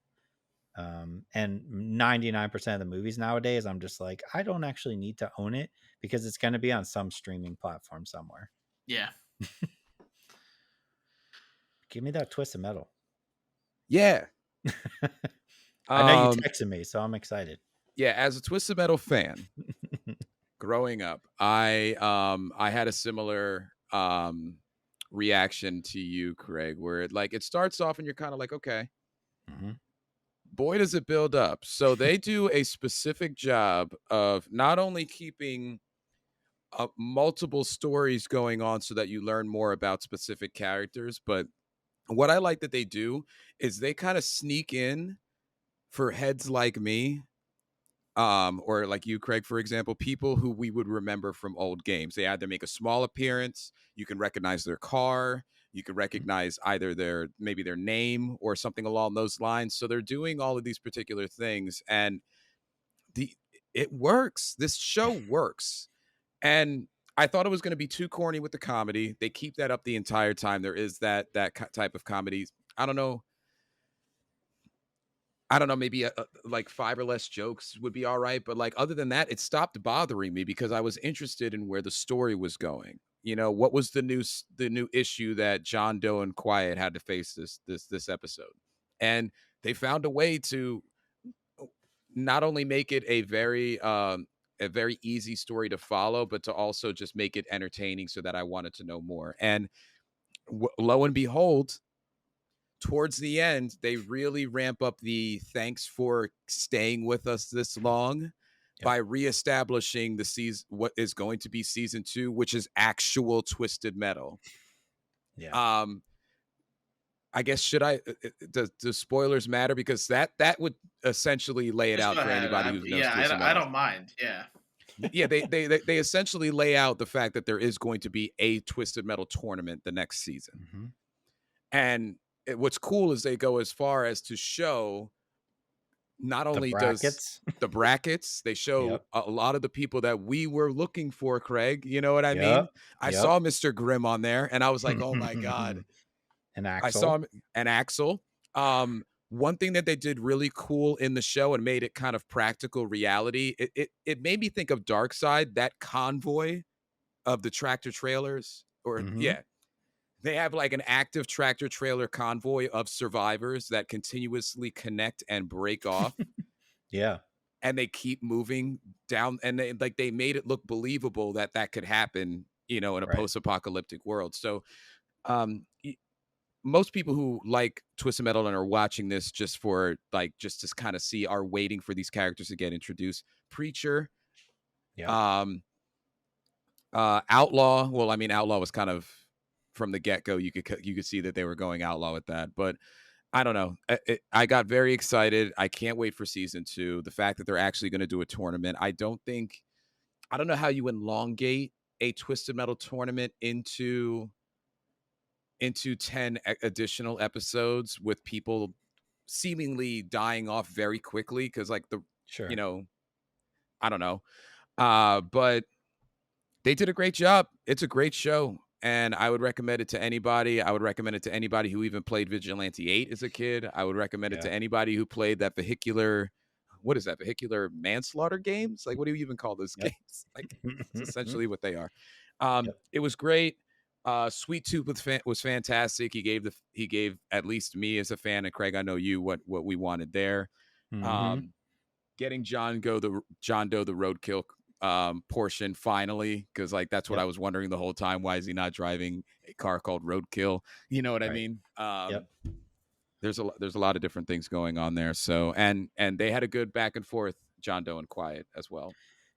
And 99% of the movies nowadays, I'm just like, I don't actually need to own it because it's going to be on some streaming platform somewhere. Yeah. Give me that Twist of Metal. Yeah. I know you texted me, so I'm excited. Yeah, as a Twisted Metal fan, growing up, I had a similar reaction to you, Craig, where it starts off and you're kind of like, okay, boy, does it build up. So they do a specific job of not only keeping multiple stories going on so that you learn more about specific characters, but what I like that they do is they kind of sneak in for heads like me, or like you, Craig, for example, people who we would remember from old games. They either make a small appearance, you can recognize their car, You could recognize either their name or something along those lines. So they're doing all of these particular things, and it works. This show works. And I thought it was going to be too corny with the comedy. They keep that up the entire time. There is that type of comedy. I don't know. Maybe like 5 or less jokes would be all right. But like, other than that, it stopped bothering me because I was interested in where the story was going. You know, what was the new issue that John Doe and Quiet had to face this episode? And they found a way to not only make it a very easy story to follow, but to also just make it entertaining so that I wanted to know more. And lo and behold, towards the end, they really ramp up the thanks for staying with us this long by reestablishing the season, what is going to be season 2, which is actual Twisted Metal. Yeah. I guess does spoilers matter? Because that would essentially lay it out for anybody who knows Twisted Metal. I don't mind. Yeah. Yeah, they essentially lay out the fact that there is going to be a Twisted Metal tournament the next season. Mm-hmm. And what's cool is they go as far as to show not only does the brackets, they show a lot of the people that we were looking for, Craig. You know what I mean? I saw Mr. Grimm on there, and I was like, oh my God. And Axel. I saw him and Axel. One thing that they did really cool in the show and made it kind of practical reality, it made me think of Darkseid, that convoy of the tractor trailers. They have like an active tractor trailer convoy of survivors that continuously connect and break off. And they keep moving down, and they made it look believable that could happen, in a post-apocalyptic world. So most people who like Twisted Metal and are watching this just to kind of see, are waiting for these characters to get introduced. Preacher, Outlaw. Well, I mean, Outlaw was kind of from the get-go. You could see that they were going Outlaw with that, but I don't know. I got very excited. I can't wait for season 2. The fact that they're actually going to do a tournament. I don't know how you elongate a Twisted Metal tournament into 10 additional episodes with people seemingly dying off very quickly. Cause like I don't know. But they did a great job. It's a great show, and I would recommend it to anybody. I would recommend it to anybody who even played Vigilante 8 as a kid. I would recommend it to anybody who played that vehicular manslaughter games. Like, what do you even call those games? Like, it's essentially what they are. It was great. Sweet Tooth was fantastic. He gave at least me as a fan, and Craig, I know you, what we wanted there. Mm-hmm. Getting John Doe the roadkill portion finally, because like that's what I was wondering the whole time. Why is he not driving a car called Roadkill? You know what I mean? There's a lot of different things going on there. So and they had a good back and forth, John Doe and Quiet as well.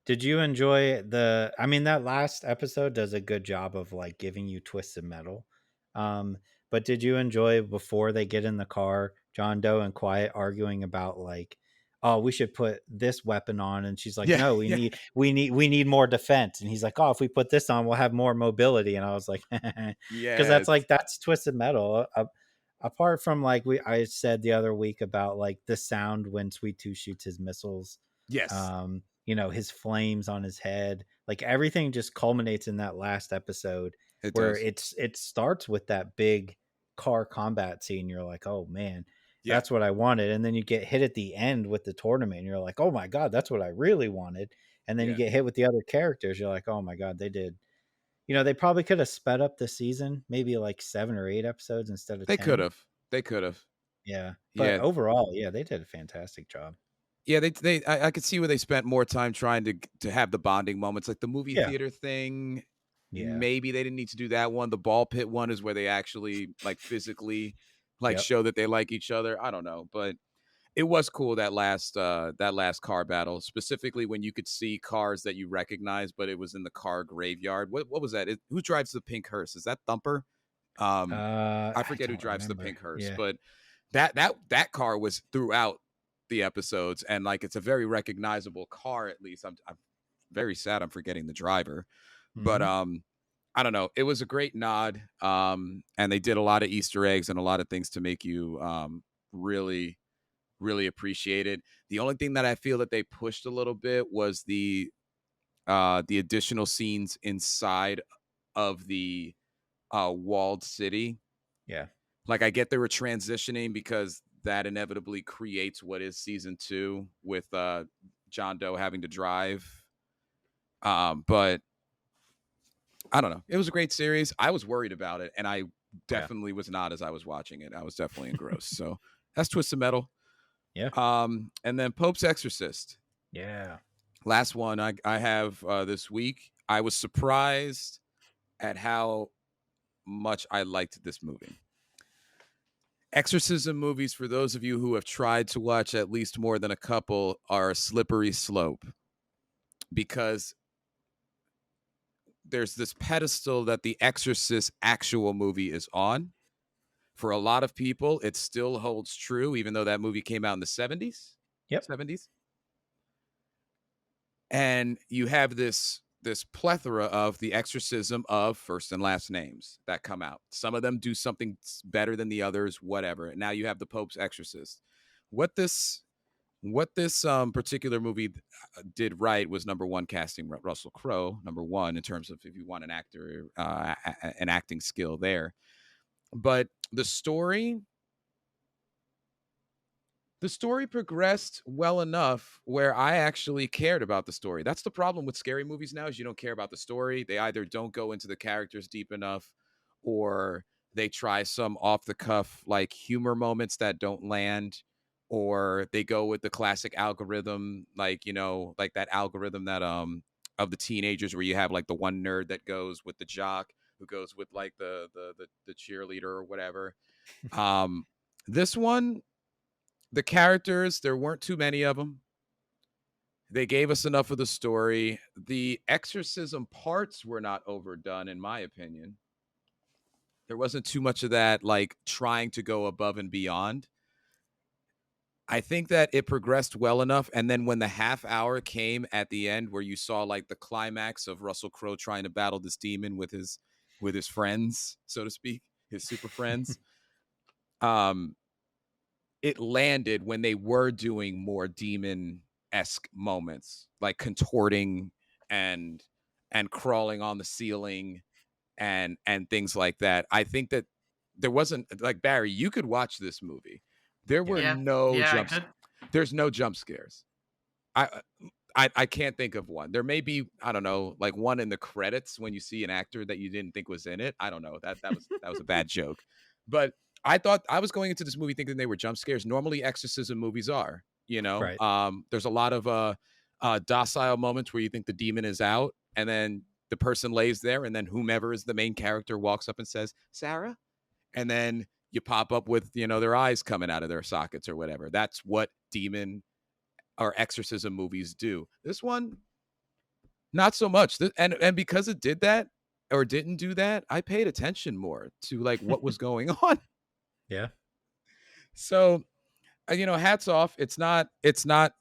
Did you enjoy that last episode does a good job of like giving you Twisted Metal. But did you enjoy, before they get in the car, John Doe and Quiet arguing about like, oh, we should put this weapon on, and she's like, no, we need more defense, and he's like, oh, if we put this on, we'll have more mobility, and I was like, because that's Twisted Metal. Apart from like I said the other week about like the sound when Sweet Tooth shoots his missiles. Yes. His flames on his head, like everything just culminates in that last episode where it starts with that big car combat scene. You're like, oh man, that's what I wanted. And then you get hit at the end with the tournament, and you're like, oh my God, that's what I really wanted. And then you get hit with the other characters. You're like, oh my God, they did. They probably could have sped up the season, maybe like 7 or 8 episodes instead of 10. They could have. Yeah. But overall, they did a fantastic job. Yeah, I could see where they spent more time trying to have the bonding moments, like the movie theater thing. Yeah. Maybe they didn't need to do that one. The ball pit one is where they actually like physically show that they like each other. I don't know, but it was cool that last car battle, specifically when you could see cars that you recognize, but it was in the car graveyard. What was that? Who drives the pink hearse? Is that Thumper? I forget who drives the pink hearse, but that car was throughout the episodes, and like it's a very recognizable car. At least I'm very sad I'm forgetting the driver. Mm-hmm. But I don't know. It was a great nod. And they did a lot of Easter eggs and a lot of things to make you really, really appreciate it. The only thing that I feel that they pushed a little bit was the additional scenes inside of the walled city. Yeah. Like, I get they were transitioning because that inevitably creates what is season 2 with John Doe having to drive. But I don't know. It was a great series. I was worried about it, and I definitely was not as I was watching it. I was definitely engrossed. So that's Twisted Metal. Yeah. And then Pope's Exorcist. Yeah. Last one I have this week. I was surprised at how much I liked this movie. Exorcism movies, for those of you who have tried to watch at least more than a couple, are a slippery slope because there's this pedestal that the Exorcist actual movie is on. For a lot of people, it still holds true, even though that movie came out in the 70s. Yep. 70s. And you have this plethora of the exorcism of first and last names that come out. Some of them do something better than the others, whatever. And now you have the Pope's Exorcist. What this particular movie did right was, number one, casting Russell Crowe, number one, in terms of if you want an actor, an acting skill there. But the story progressed well enough where I actually cared about the story. That's the problem with scary movies now, is you don't care about the story. They either don't go into the characters deep enough, or they try some off the cuff like humor moments that don't land, or they go with the classic algorithm, like that algorithm that of the teenagers, where you have like the one nerd that goes with the jock who goes with like the cheerleader or whatever. This one, the characters, there weren't too many of them. They gave us enough of the story. The exorcism parts were not overdone, in my opinion. There wasn't too much of that, like trying to go above and beyond. I think that it progressed well enough. And then when the half hour came at the end, where you saw like the climax of Russell Crowe trying to battle this demon with his friends, so to speak, his super friends, it landed when they were doing more demon-esque moments, like contorting and crawling on the ceiling and things like that. I think that there wasn't, like, Barry, you could watch this movie. There were no jumps. There's no jump scares. I can't think of one. There may be, I don't know, like one in the credits when you see an actor that you didn't think was in it. I don't know. That was a bad joke. But I thought, I was going into this movie thinking they were jump scares. Normally exorcism movies are, Right. There's a lot of docile moments where you think the demon is out, and then the person lays there, and then whomever is the main character walks up and says, "Sarah?" And then you pop up with, their eyes coming out of their sockets or whatever. That's what demon or exorcism movies do. This one, not so much. And because it did that or didn't do that, I paid attention more to like what was going on. Yeah. So, hats off. It's not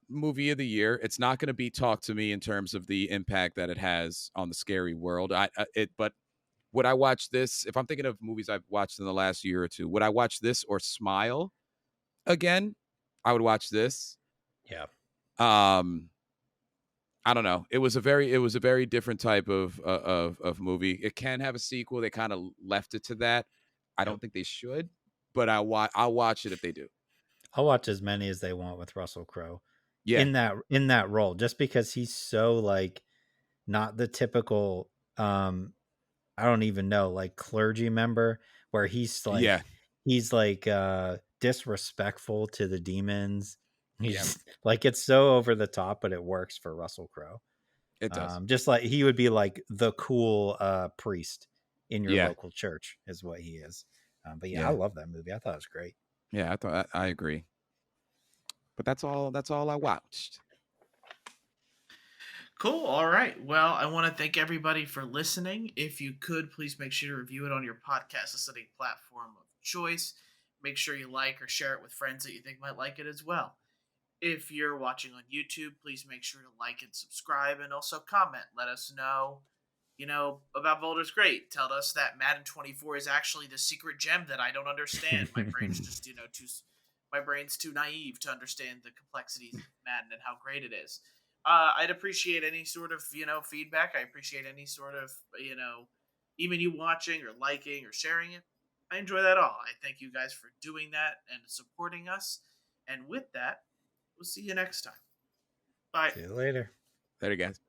movie of the year. It's not going to be Talk to Me in terms of the impact that it has on the scary world. But would I watch this? If I'm thinking of movies I've watched in the last year or two, would I watch this or Smile again? I would watch this. Yeah. I don't know. It was a very different type of movie. It can have a sequel. They kind of left it to that. I don't think they should, but I'll watch it if they do. I'll watch as many as they want with Russell Crowe. Yeah. In that role, just because he's so like not the typical I don't even know, like clergy member, where he's like disrespectful to the demons. He's like, it's so over the top, but it works for Russell Crowe. It does. Just like he would be like the cool priest in your local church is what he is. But I love that movie. I thought it was great. Yeah, I agree. But that's all I watched. Cool. All right. Well, I want to thank everybody for listening. If you could, please make sure to review it on your podcast listening platform of choice. Make sure you like or share it with friends that you think might like it as well. If you're watching on YouTube, please make sure to like and subscribe, and also comment. Let us know about Boulder's great. Tell us that Madden 24 is actually the secret gem that I don't understand. My brain's just, my brain's too naive to understand the complexities of Madden and how great it is. I'd appreciate any sort of, feedback. I appreciate any sort of, even you watching or liking or sharing it. I enjoy that all. I thank you guys for doing that and supporting us. And with that, we'll see you next time. Bye. See you later. Later, guys.